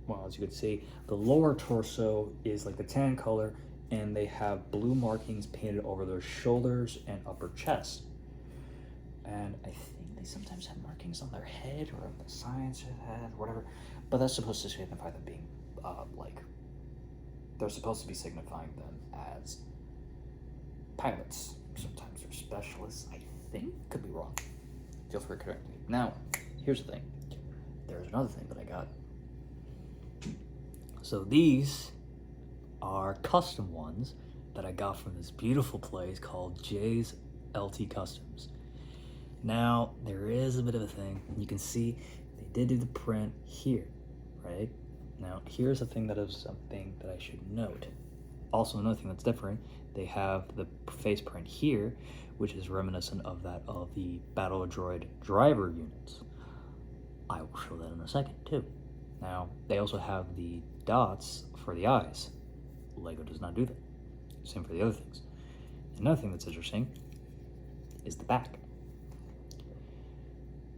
well, as you can see, the lower torso is like the tan color, and they have blue markings painted over their shoulders and upper chest. And I think they sometimes have markings on their head or on the sides of the head, whatever. But that's supposed to signify them being, they're supposed to be signifying them as pilots. Sometimes they're specialists, I think. Could be wrong. Feel free to correct me. Now, here's the thing. There's another thing that I got. So these are custom ones that I got from this beautiful place called Jay's LT Customs. Now, there is a bit of a thing. You can see they did do the print here, right? Now, here's the thing that is something that I should note. Also, another thing that's different, they have the face print here, which is reminiscent of that of the Battle Droid driver units. I will show that in a second, too. Now, they also have the dots for the eyes. Lego does not do that. Same for the other things. Another thing that's interesting is the back.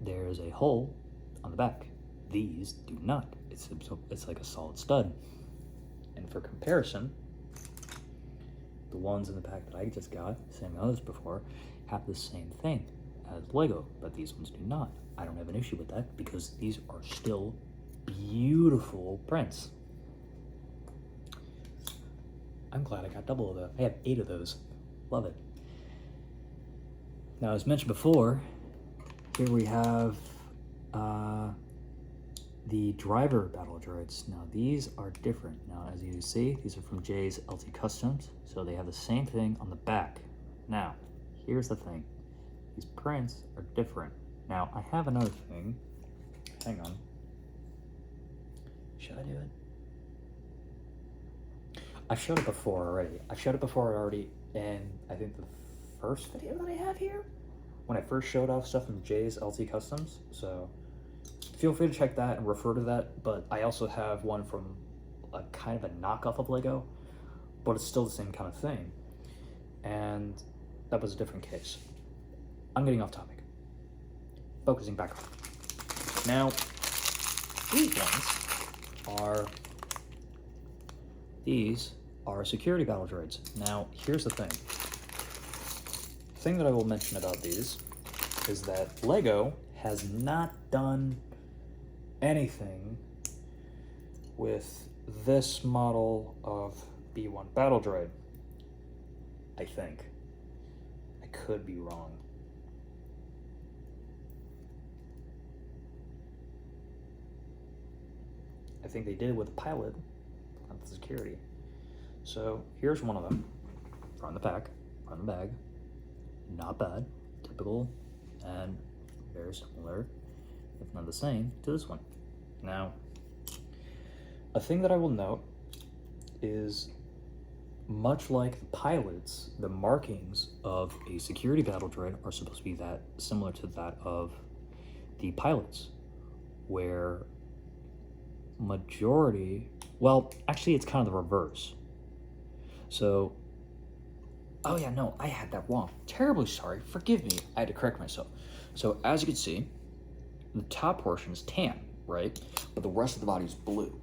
There is a hole on the back. These do not. It's like a solid stud. And for comparison, the ones in the pack that I just got, same as others before, have the same thing as Lego, but these ones do not. I don't have an issue with that because these are still beautiful prints. I'm glad I got double of them. I have 8 of those. Love it. Now, as mentioned before, here we have the driver battle droids. Now, these are different. Now, as you can see, these are from Jay's LT Customs, so they have the same thing on the back. Now, here's the thing. These prints are different. Now, I have another thing. Hang on. Should I do it? I've showed it before already. In, I think, the first video that I have here, when I first showed off stuff from Jay's LT Customs. So feel free to check that and refer to that. But I also have one from a kind of a knockoff of Lego, but it's still the same kind of thing. And that was a different case. I'm getting off topic. Focusing back on. Now, these are security battle droids. Now, here's the thing. The thing that I will mention about these is that Lego has not done anything with this model of B1 battle droid. I think. I could be wrong. I think they did it with the pilot, not the security. So here's one of them from the pack, from the bag. Not bad, typical, and very similar, if not the same, to this one. Now, a thing that I will note is, much like the pilots, the markings of a security battle droid are supposed to be that similar to that of the pilots, where majority, well, actually it's kind of the reverse. So Oh yeah, no, I had that wrong. Terribly sorry. Forgive me. I had to correct myself. So as you can see, the top portion is tan, right? But the rest of the body is blue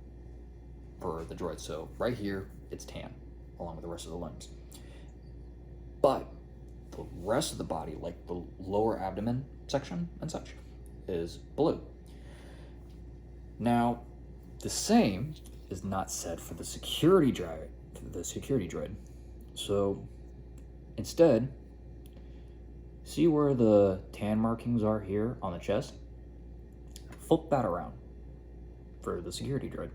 for the droid. So right here, it's tan, along with the rest of the limbs. But the rest of the body, like the lower abdomen section and such, is blue. Now, the same is not said for the security droid. So instead, see where the tan markings are here on the chest? Flip that around for the security droid.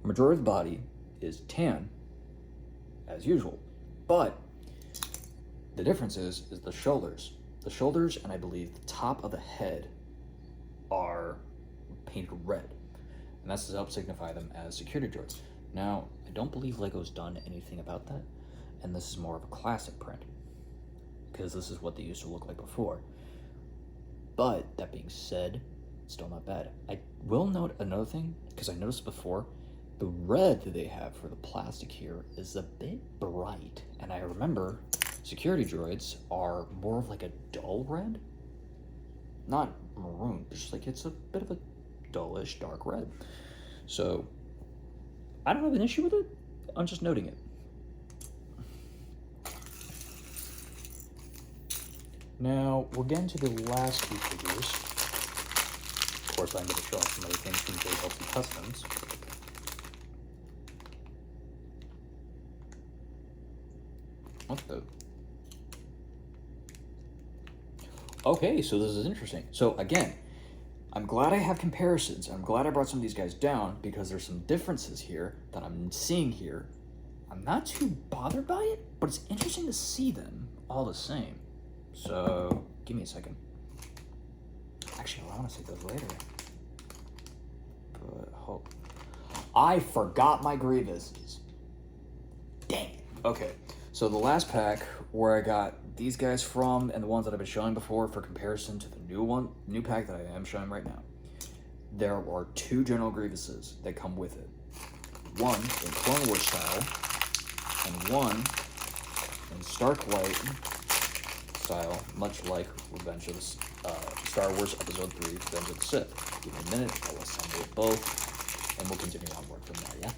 Majority of the body is tan, as usual, but the difference is the shoulders. The shoulders and I believe the top of the head are painted red, and that's to help signify them as security droids. Now, I don't believe Lego's done anything about that, and this is more of a classic print, because this is what they used to look like before. But that being said, it's still not bad. I will note another thing, because I noticed before, the red that they have for the plastic here is a bit bright, and I remember security droids are more of like a dull red, not maroon, but just like it's a bit of a dullish dark red. So I don't have an issue with it. I'm just noting it. Now we're getting to the last two figures. Of course, I'm going to show off some other things from JLC Customs. What the? Okay, so this is interesting. So again, I'm glad I have comparisons. I'm glad I brought some of these guys down because there's some differences here that I'm seeing here. I'm not too bothered by it, but it's interesting to see them all the same. So give me a second. Actually, I want to see those later. But hold. I forgot my Grievuses. Dang it. Okay, so the last pack where I got these guys from and the ones that I've been showing before for comparison to the new pack that I am showing right now, there are two General Grievuses that come with it. One in Clone Wars style, and one in Stark Light style, much like Revenge of the Star Wars Episode 3, Revenge of the Sith. Give me a minute, I will assemble both, and we'll continue onward from there, yeah?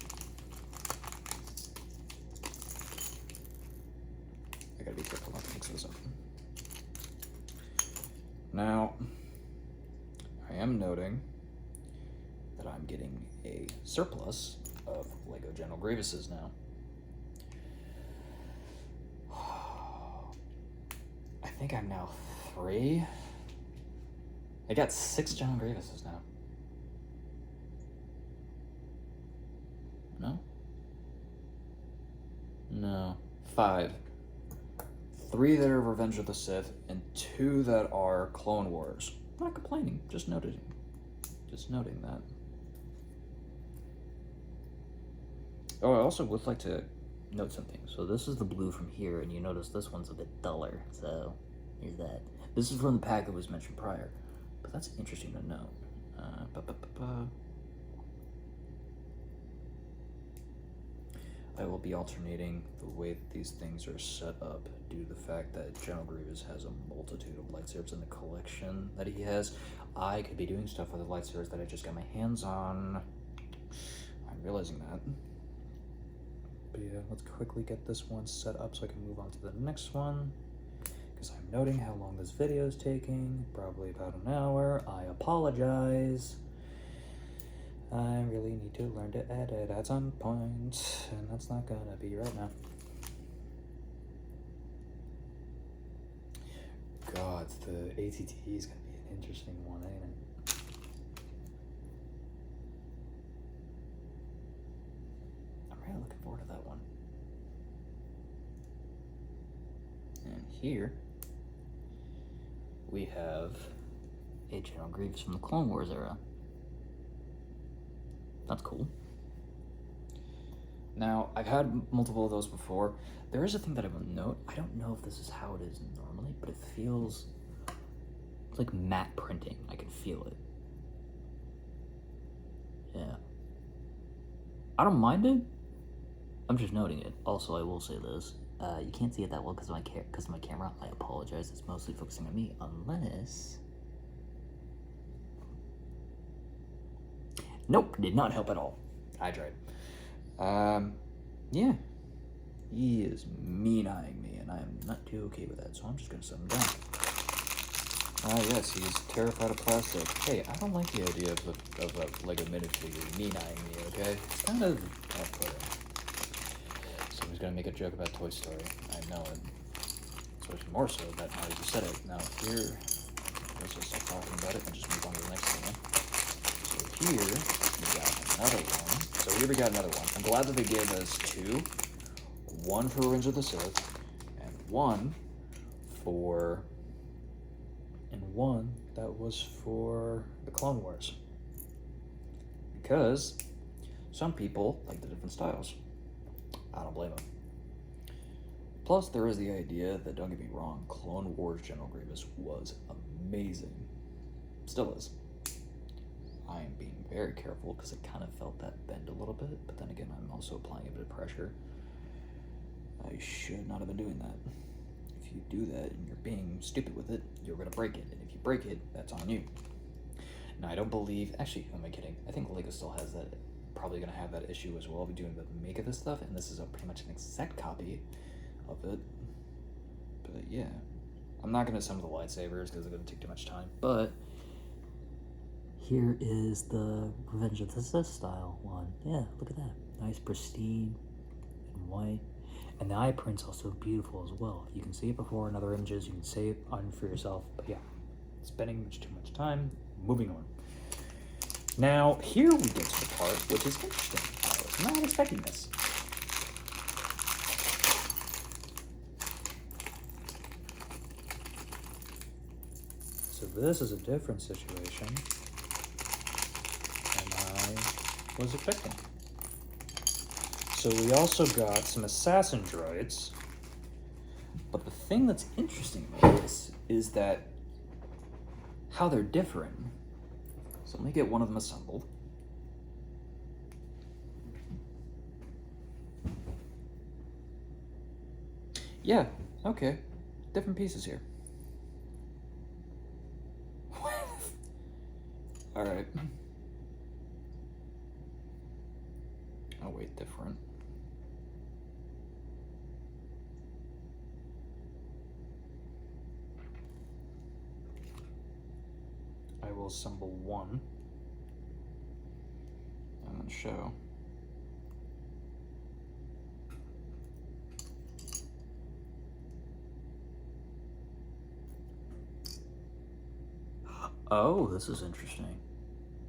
I gotta be careful not to mix this up. Now, I am noting that I'm getting a surplus of Lego General Grievuses now. I think I'm now 3. I got 6 General Grievuses now. No? No. 5. 3 that are Revenge of the Sith, and 2 that are Clone Wars. I'm not complaining, just noting that. Oh, I also would like to note something. So this is the blue from here, and you notice this one's a bit duller, so here's that. This is from the pack that was mentioned prior, but that's interesting to note. I will be alternating the way that these things are set up due to the fact that General Grievous has a multitude of lightsabers in the collection that he has. I could be doing stuff with the lightsabers that I just got my hands on. I'm realizing that. But yeah, let's quickly get this one set up so I can move on to the next one. Because I'm noting how long this video is taking, probably about an hour. I apologize. I really need to learn to edit at some point, and that's not gonna be right now. God, the ATT is gonna be an interesting one, ain't it? I'm really looking forward to that one. And here we have a General Grievous from the Clone Wars era. That's cool. Now, I've had multiple of those before. There is a thing that I will note. I don't know if this is how it is normally, but it feels like matte printing. I can feel it. Yeah. I don't mind it. I'm just noting it. Also, I will say this. You can't see it that well because of my camera. I apologize. It's mostly focusing on me, unless. Nope, did not help at all. I tried. Yeah. He is mean-eyeing me, and I am not too okay with that, so I'm just gonna set him down. Yes, he's terrified of plastic. Hey, I don't like the idea of a Lego minifigure mean-eyeing me, okay? It's kind of off-putting. Somebody's gonna make a joke about Toy Story. I know it. So much more so that now you just said it. Now here, let's just stop talking about it and just move on to the next thing. So here, we got another one. So here we got another one. I'm glad that they gave us two. One for Revenge of the Sith, and one that was for the Clone Wars. Because some people like the different styles. I don't blame them. Plus, there is the idea that, don't get me wrong, Clone Wars General Grievous was amazing. Still is. I am being very careful because I kind of felt that bend a little bit, but then again, I'm also applying a bit of pressure. I should not have been doing that. If you do that and you're being stupid with it, you're going to break it. And if you break it, that's on you. Now, I don't believe... Actually, who am I kidding? I think Lego still has that... Probably going to have that issue as well. I'll be doing the make of this stuff, and this is pretty much an exact copy of it. But yeah. I'm not going to assemble the lightsabers because it's going to take too much time. But... here is the Revenge of the Sith style one. Yeah, look at that. Nice, pristine, and white. And the eye print's also beautiful as well. You can see it before in other images. You can see it on for yourself. But yeah, spending too much time. Moving on. Now, here we get to the part which is interesting. I was not expecting this. So this is a different situation than I was expecting. So we also got some assassin droids. But the thing that's interesting about this is that how they're different. So let me get one of them assembled. Yeah, okay. Different pieces here. Alright. Oh wait, different. I will assemble one and then show. Oh, this is interesting.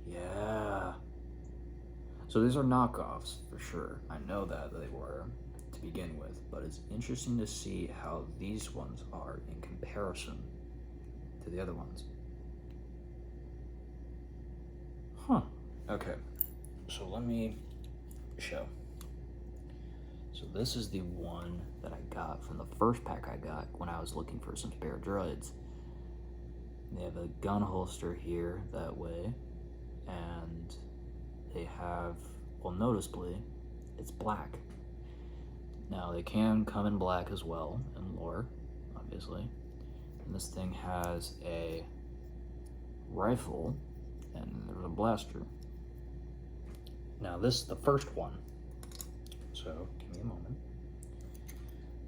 Yeah. So these are knockoffs for sure. I know that they were to begin with, but it's interesting to see how these ones are in comparison to the other ones. Huh. Okay. So let me show. So this is the one that I got from the first pack I got when I was looking for some spare droids. They have a gun holster here that way, and they have, well, noticeably, it's black. Now they can come in black as well in lore, obviously. And this thing has a rifle and there's a blaster. Now this is the first one. So give me a moment.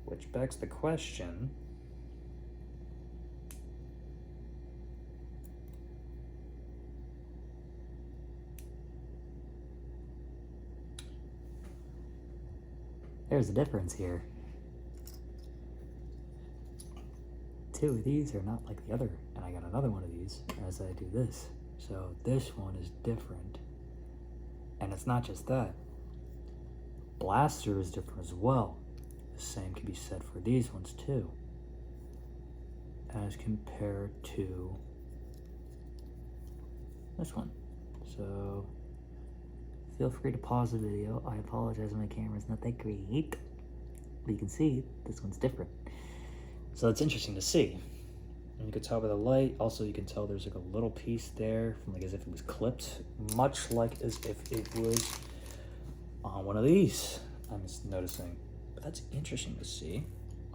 Which begs the question, there's a difference here. Two of these are not like the other, and I got another one of these as I do this. So this one is different. And it's not just that. Blaster is different as well. The same can be said for these ones too. As compared to this one. So feel free to pause the video. I apologize, my camera's not that great. But you can see this one's different. so it's interesting to see. And you can tell by the light. Also, you can tell there's like a little piece there, from like as if it was clipped, much like as if it was on one of these. I'm just noticing. But that's interesting to see.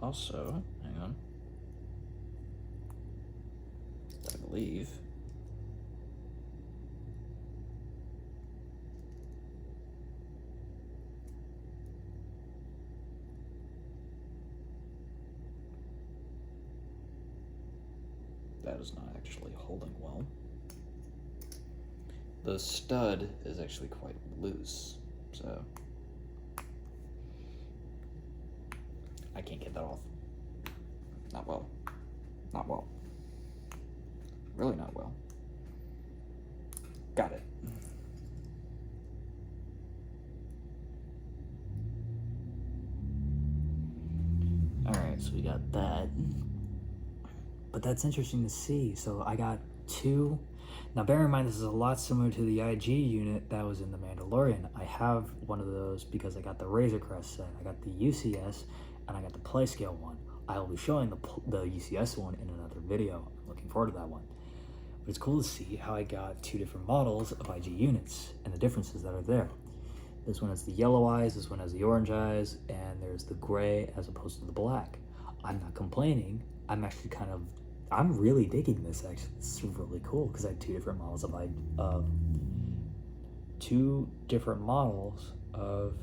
Also, hang on. I believe. That is not actually holding well. The stud is actually quite loose, so I can't get that off. Not well. Not well. Really not well. Got it. Alright, so we got that. But that's interesting to see. So I got two. Now bear in mind this is a lot similar to the IG unit that was in The Mandalorian. I have one of those because I got the Razor Crest set. I got the UCS and I got the Playscale one. I will be showing the UCS one in another video. I'm looking forward to that one. But it's cool to see how I got two different models of IG units and the differences that are there. This one has the yellow eyes, this one has the orange eyes, and there's the gray as opposed to the black. I'm not complaining. I'm really digging this actually. It's really cool because I have two different models of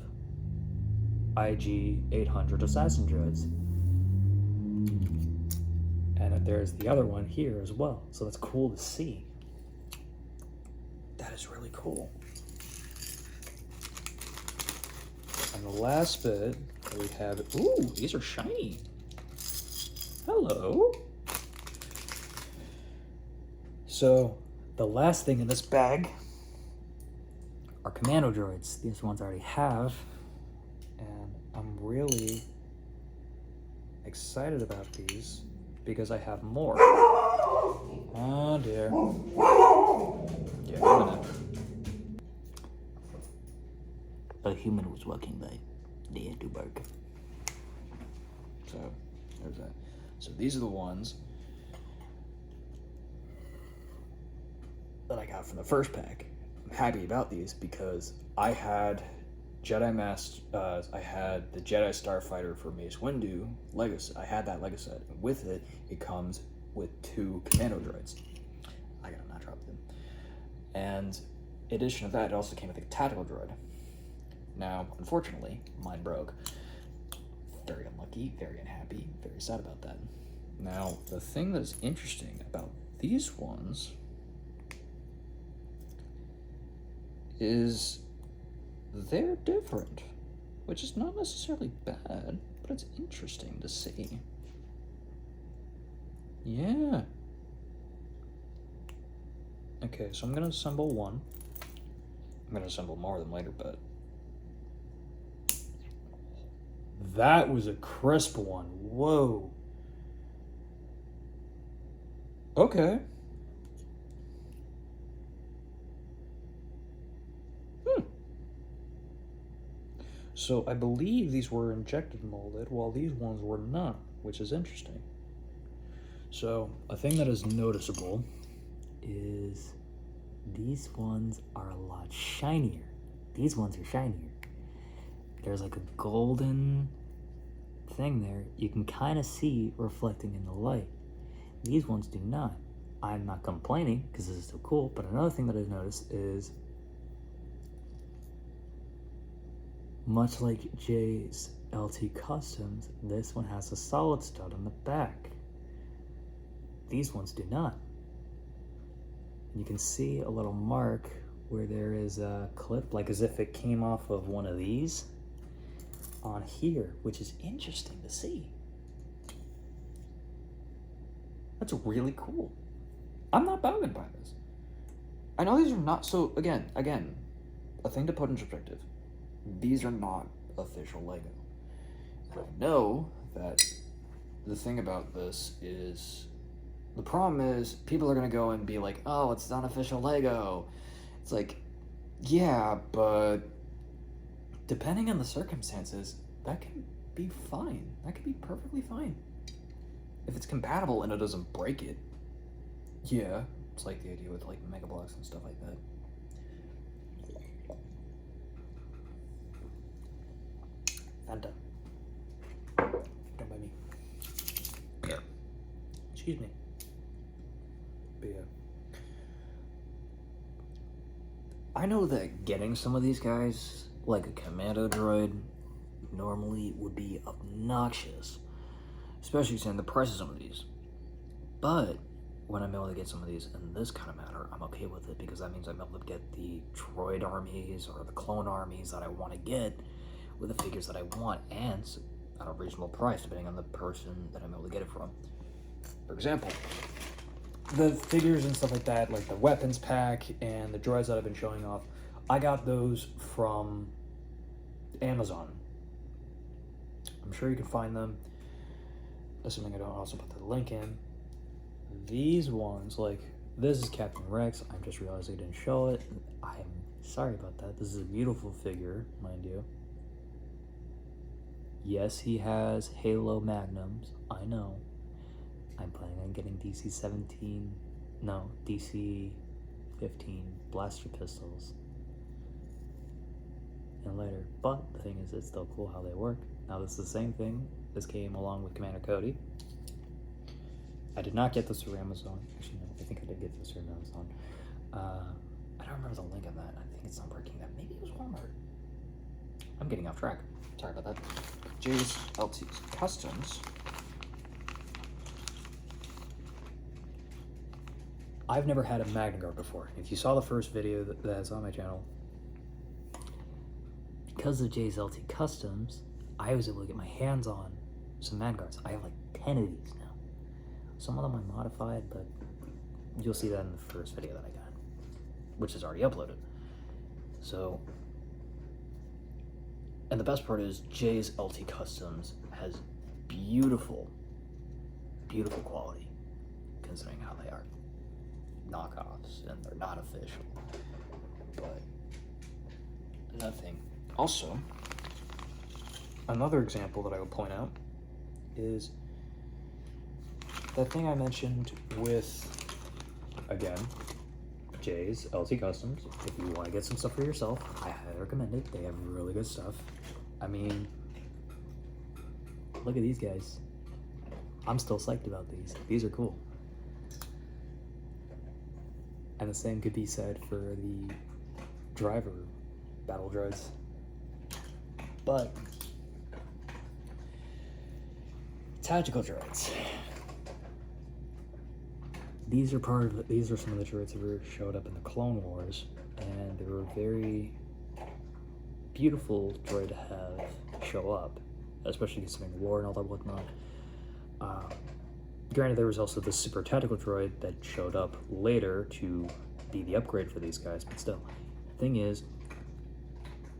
IG 800 assassin droids. And there's the other one here as well. So that's cool to see. That is really cool. And the last bit we have, ooh, these are shiny. Hello. So the last thing in this bag are commando droids. These ones I already have, and I'm really excited about these because I have more. Oh dear. Yeah, a human was walking by. They had to bark. So there's that. So these are the ones that I got from the first pack. I'm happy about these because I had I had the Jedi Starfighter for Mace Windu Lego set. I had that Lego set. With it, it comes with two commando droids. I gotta not drop them. And in addition to that, it also came with a tactical droid. Now, unfortunately, mine broke. Very unlucky, very unhappy, very sad about that. Now, the thing that is interesting about these ones is they're different, which is not necessarily bad, but it's interesting to see. Yeah. Okay, so I'm gonna assemble one. I'm gonna assemble more of them later, but that was a crisp one. Whoa. Okay. So I believe these were injected molded, while these ones were not, which is interesting. So a thing that is noticeable is these ones are a lot shinier. These ones are shinier. There's like a golden thing there you can kind of see reflecting in the light. These ones do not. I'm not complaining because this is so cool, but another thing that I've noticed is much like Jay's LT Customs, this one has a solid stud on the back. These ones do not. And you can see a little mark where there is a clip, like as if it came off of one of these on here, which is interesting to see. That's really cool. I'm not bothered by this. I know these are not so, again, a thing to put in perspective. These are not official Lego. And I know that the thing about this is, the problem is people are gonna go and be like, oh, it's not official Lego. It's like, yeah, but depending on the circumstances, that can be fine. That could be perfectly fine. If it's compatible and it doesn't break it, yeah, it's like the idea with like Mega Bloks and stuff like that. Fanta. Excuse me. But yeah. I know that getting some of these guys, like a commando droid, normally would be obnoxious, especially seeing the price of some of these. But when I'm able to get some of these in this kind of manner, I'm okay with it, because that means I'm able to get the droid armies or the clone armies that I want to get with the figures that I want, and at a reasonable price, depending on the person that I'm able to get it from. For example, the figures and stuff like that, like the weapons pack and the droids that I've been showing off, I got those from Amazon. I'm sure you can find them, assuming I don't also put the link in. These ones, like this is Captain Rex. I just realized I didn't show it. I'm sorry about that. This is a beautiful figure, mind you. Yes, he has Halo Magnums. I know. I'm planning on getting DC-15 blaster pistols and later. But the thing is, it's still cool how they work. Now this is the same thing. This came along with Commander Cody. I did not get this through Amazon. Actually, no, I think I did get this through Amazon. I don't remember the link on that. I think it's not working. That maybe it was Walmart. I'm getting off track. Sorry about that. Jay's LT Customs. I've never had a Magna Guard before. If you saw the first video that's on my channel, because of Jay's LT Customs, I was able to get my hands on some Magna Guards. I have like 10 of these now. Some of them are modified, but you'll see that in the first video that I got, which is already uploaded. So, and the best part is Jay's LT Customs has beautiful, beautiful quality, considering how they are knockoffs and they're not official. But another thing, also, another example that I would point out is that thing I mentioned with, again, Jay's LT Customs. If you want to get some stuff for yourself, I highly recommend it. They have really good stuff. I mean, look at these guys. I'm still psyched about these. These are cool. And the same could be said for the driver battle droids. But tactical droids. These are some of the droids that showed up in the Clone Wars, and they were very beautiful droid to have show up, especially considering the war and all that whatnot. Granted, there was also the super tactical droid that showed up later to be the upgrade for these guys, but still. The thing is,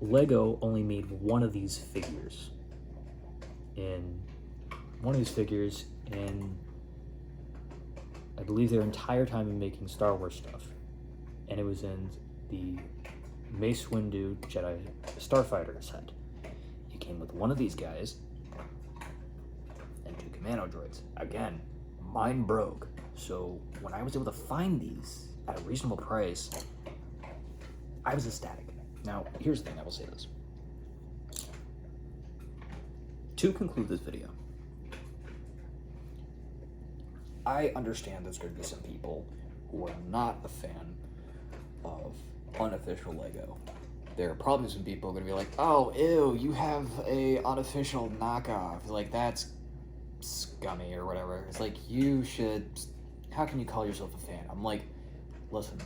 Lego only made one of these figures in I believe their entire time in making Star Wars stuff, and it was in the Mace Windu Jedi Starfighter set. It came with one of these guys and 2 commando droids. Again, mine broke, so when I was able to find these at a reasonable price, I was ecstatic. Now, here's the thing, I will say this. To conclude this video, I understand there's going to be some people who are not a fan of unofficial Lego. There are probably some people going to be like, oh, ew, you have a unofficial knockoff. Like, that's scummy or whatever. It's like, how can you call yourself a fan? I'm like, listen,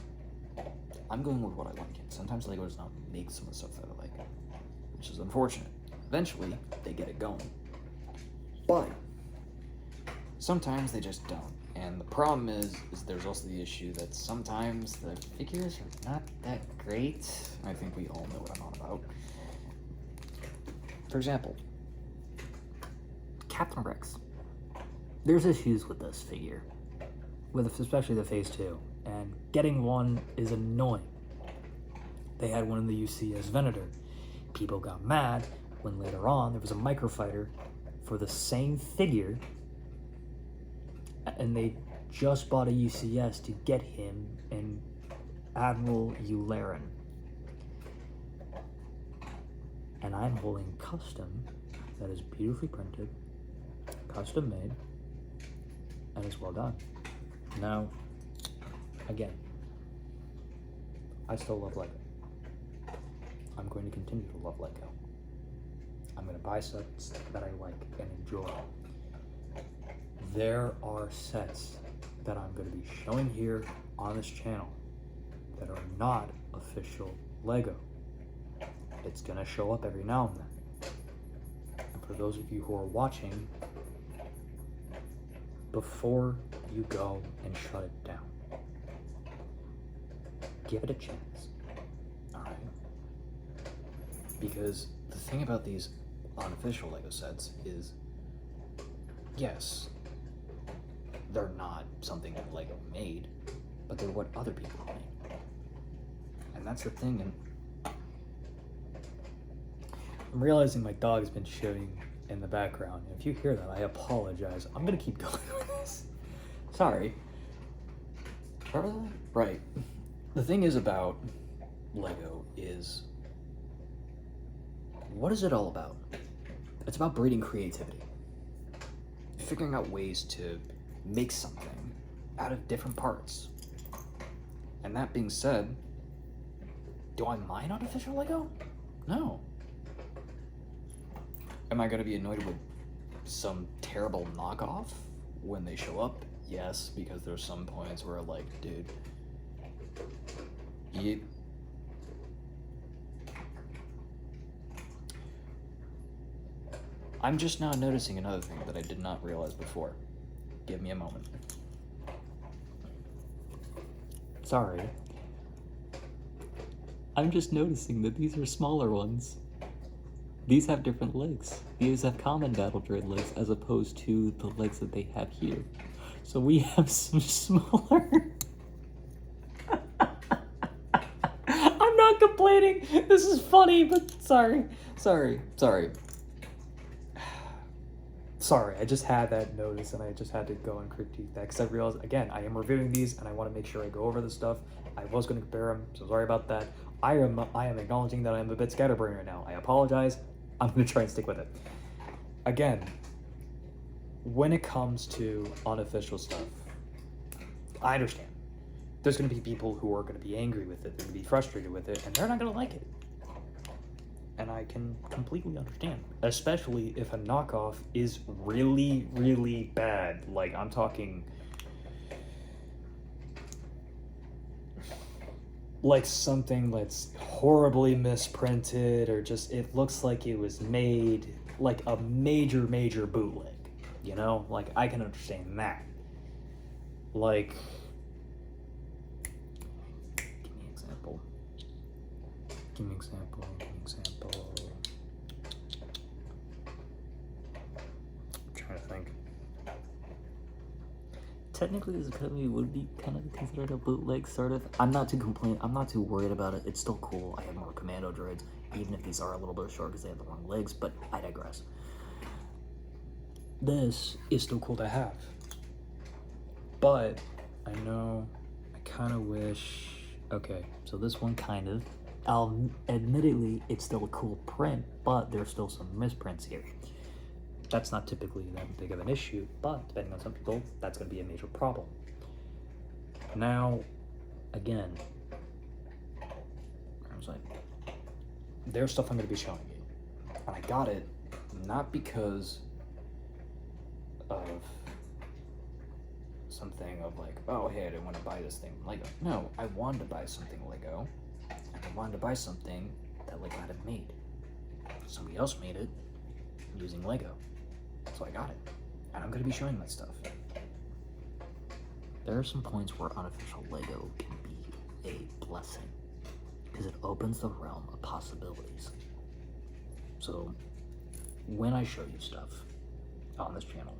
I'm going with what I like. Sometimes Lego does not make some of the stuff that I like, which is unfortunate. Eventually, they get it going. But sometimes they just don't. And the problem is there's also the issue that sometimes the figures are not that great. I think we all know what I'm on about. For example, Captain Rex. There's issues with this figure, especially the Phase 2, and getting one is annoying. They had one in the UCS Venator. People got mad when later on there was a microfighter for the same figure, and they just bought a UCS to get him and Admiral Yularen. And I'm holding custom that is beautifully printed, custom made, and it's well done. Now, again, I still love Lego. I'm going to continue to love Lego. I'm going to buy sets that I like and enjoy. There are sets that I'm going to be showing here on this channel that are not official Lego. It's going to show up every now and then. And for those of you who are watching, before you go and shut it down, give it a chance. Alright? Because the thing about these unofficial Lego sets is, yes, they're not something that Lego made, but they're what other people made. And that's the thing, and I'm realizing my dog's been shitting in the background. If you hear that, I apologize. I'm gonna keep going with this. Sorry. Where was I? Right. The thing is about Lego is, what is it all about? It's about breeding creativity. Figuring out ways to make something out of different parts. And that being said, do I mind artificial Lego? No. Am I gonna be annoyed with some terrible knockoff when they show up? Yes, because there's some points where like, dude, I'm just now noticing another thing that I did not realize before. Give me a moment. Sorry. I'm just noticing that these are smaller ones. These have different legs. These have common battle droid legs as opposed to the legs that they have here. So we have some smaller... I'm not complaining! This is funny, but sorry. Sorry, I just had that notice and I just had to go and critique that because I realized, again, I am reviewing these and I want to make sure I go over this stuff. I was going to compare them, so sorry about that. I am acknowledging that I'm a bit scatterbrained right now. I apologize. I'm going to try and stick with it. Again, when it comes to unofficial stuff, I understand. There's going to be people who are going to be angry with it, they're going to be frustrated with it, and they're not going to like it. And I can completely understand, especially if a knockoff is really, really bad. Like, I'm talking like something that's horribly misprinted, or just it looks like it was made like a major bootleg, you know? Like, I can understand that. Like, give me an example. I'm trying to think. Technically, this Academy would be kind of considered a bootleg, sort of. I'm not too worried about it. It's still cool. I have more commando droids, even if these are a little bit short because they have the wrong legs, but I digress. This is still cool to have. But I know I kind of wish... Okay, so this one kind of... admittedly, it's still a cool print, but there's still some misprints here. That's not typically that big of an issue, but depending on some people, that's going to be a major problem. Now, again, I was like, there's stuff I'm going to be showing you. And I got it not because of something of like, oh, hey, I didn't want to buy this thing Lego. No, I wanted to buy something Lego, and I wanted to buy something that Lego hadn't made. Somebody else made it using Lego. So I got it, and I'm going to be showing that stuff. There are some points where unofficial Lego can be a blessing, because it opens the realm of possibilities. So, when I show you stuff on this channel,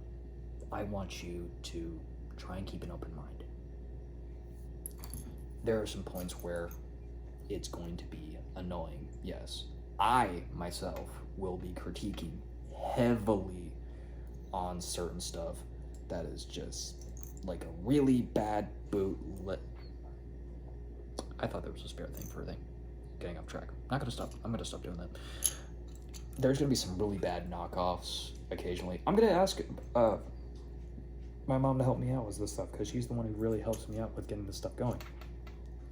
I want you to try and keep an open mind. There are some points where it's going to be annoying, yes. I, myself, will be critiquing heavily on certain stuff that is just like a really bad bootleg. I thought there was a spare thing for a thing. Getting off track. Not gonna stop. I'm gonna stop doing that. There's gonna be some really bad knockoffs occasionally. I'm gonna ask my mom to help me out with this stuff, because she's the one who really helps me out with getting this stuff going.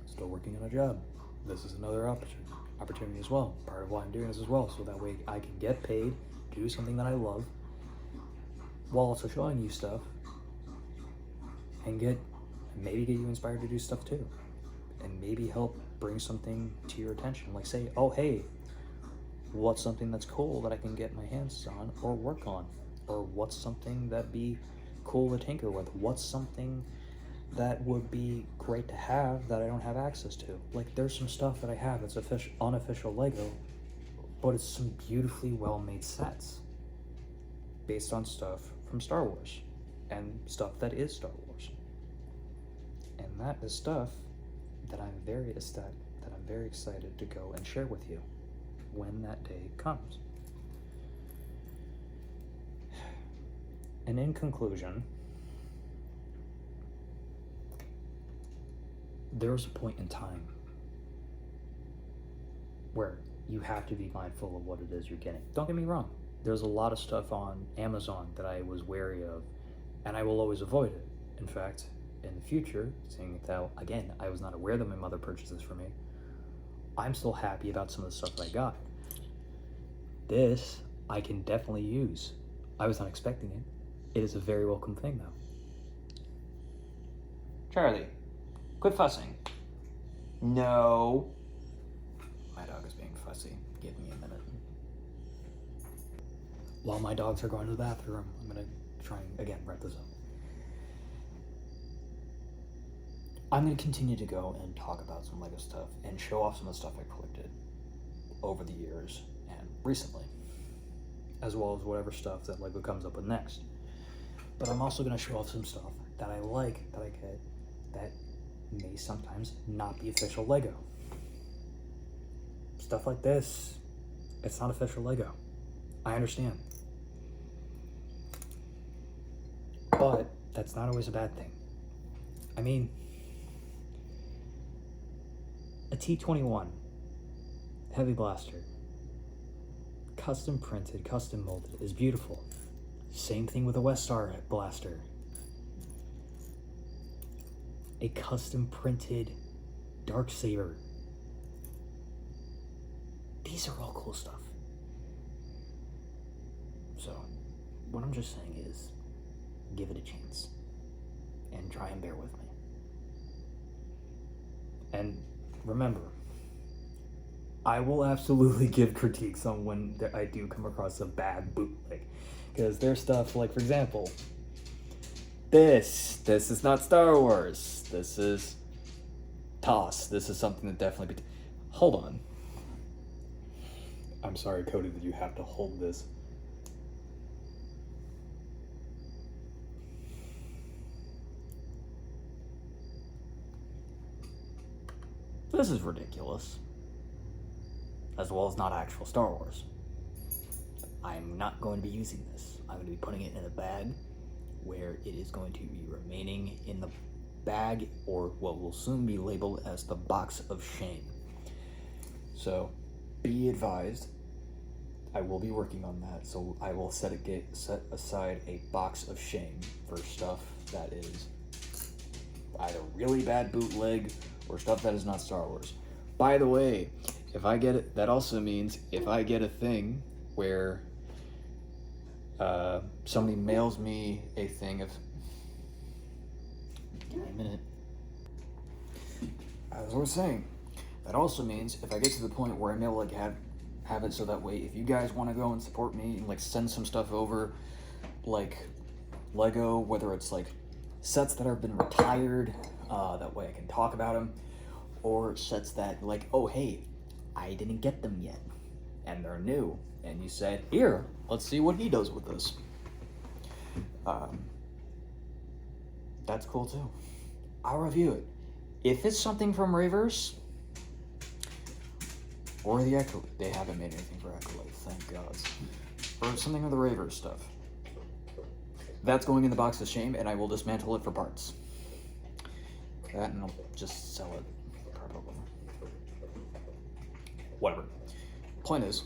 Still working on a job. This is another opportunity as well. Part of why I'm doing this as well, so that way I can get paid, do something that I love, while also showing you stuff, and maybe get you inspired to do stuff too, and maybe help bring something to your attention. Like say, oh hey, what's something that's cool that I can get my hands on or work on? Or what's something that'd be cool to tinker with? What's something that would be great to have that I don't have access to? Like there's some stuff that I have that's unofficial Lego, but it's some beautifully well-made sets based on stuff from Star Wars and stuff that is Star Wars. And that is stuff that I'm very excited to go and share with you when that day comes. And in conclusion, there was a point in time where you have to be mindful of what it is you're getting. Don't get me wrong. There's a lot of stuff on Amazon that I was wary of, and I will always avoid it. In fact, in the future, seeing that, again, I was not aware that my mother purchased this for me, I'm still happy about some of the stuff that I got. This, I can definitely use. I was not expecting it. It is a very welcome thing, though. Charlie, quit fussing. No. My dog is being fussy. Give me a minute. While my dogs are going to the bathroom, I'm gonna try and, again, wrap this up. I'm gonna continue to go and talk about some Lego stuff and show off some of the stuff I collected over the years and recently, as well as whatever stuff that Lego comes up with next. But I'm also going to show off some stuff that I like, that I get, that may sometimes not be official Lego. Stuff like this, it's not official Lego. I understand. But that's not always a bad thing. I mean, a T-21 heavy blaster, custom printed, custom molded, is beautiful. Same thing with a Westar blaster. A custom printed Darksaber. These are all cool stuff. So, what I'm just saying is, give it a chance. And try and bear with me. And remember, I will absolutely give critiques on when I do come across a bad bootleg. Because there's stuff like, for example, this is not Star Wars. This is TOS. This is something that definitely hold on. I'm sorry, Cody, that you have to hold this. This is ridiculous. As well as not actual Star Wars. I'm not going to be using this. I'm going to be putting it in a bag where it is going to be remaining in the bag, or what will soon be labeled as the box of shame. So, be advised, I will be working on that, so I will set aside a box of shame for stuff that is either really bad bootleg or stuff that is not Star Wars. By the way, if I get it, that also means if I get a thing where somebody mails me a thing of... Give me a minute. As I was saying, that also means if I get to the point where I'm able to have it so that way, if you guys want to go and support me and like send some stuff over, like Lego, whether it's like sets that have been retired, that way I can talk about them, or sets that like, oh hey, I didn't get them yet, and they're new, and you said, here, let's see what he does with this. That's cool too. I'll review it. If it's something from Ravers, or the Echo, they haven't made anything for Echo, thank God. Or something of the Ravers stuff. That's going in the box of shame, and I will dismantle it for parts. That, and I'll just sell it, probably. Whatever. Point is,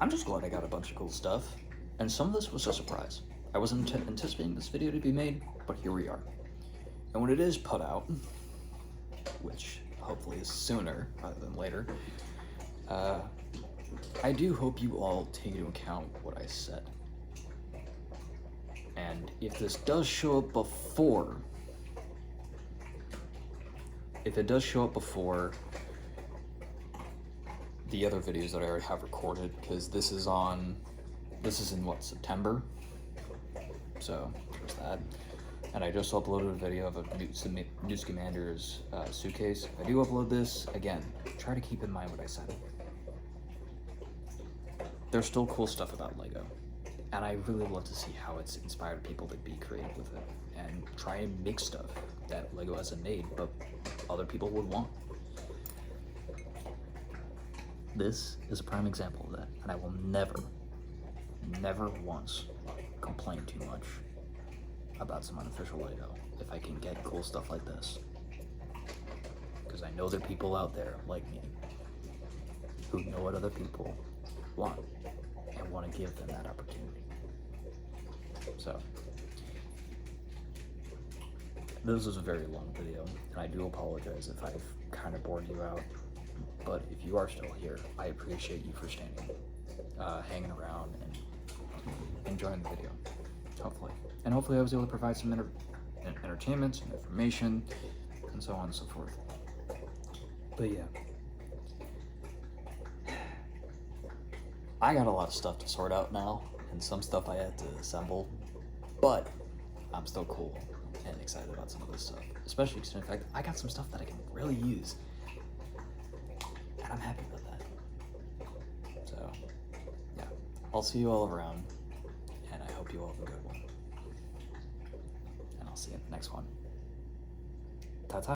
I'm just glad I got a bunch of cool stuff, and some of this was a surprise. I wasn't anticipating this video to be made, but here we are. And when it is put out, which hopefully is sooner rather than later, I do hope you all take into account what I said. And if this does show up before, the other videos that I already have recorded, because this is in what, September? So there's that. And I just uploaded a video of a News Commander's suitcase. If I do upload this, again, try to keep in mind what I said. There's still cool stuff about LEGO, and I really love to see how it's inspired people to be creative with it and try and make stuff that LEGO hasn't made but other people would want. This is a prime example of that, and I will never once complain too much about some unofficial LEGO if I can get cool stuff like this. Because I know there are people out there like me who know what other people want and want to give them that opportunity. So, this was a very long video, and I do apologize if I've kind of bored you out, but if you are still here, I appreciate you for standing, hanging around, and enjoying the video, hopefully. And hopefully I was able to provide some entertainment, some information, and so on and so forth. But yeah. I got a lot of stuff to sort out now, and some stuff I had to assemble, but I'm still cool and excited about some of this stuff. Especially because, in fact, I got some stuff that I can really use, and I'm happy about that. So, yeah, I'll see you all around, and I hope you all have a good one. And I'll see you in the next one.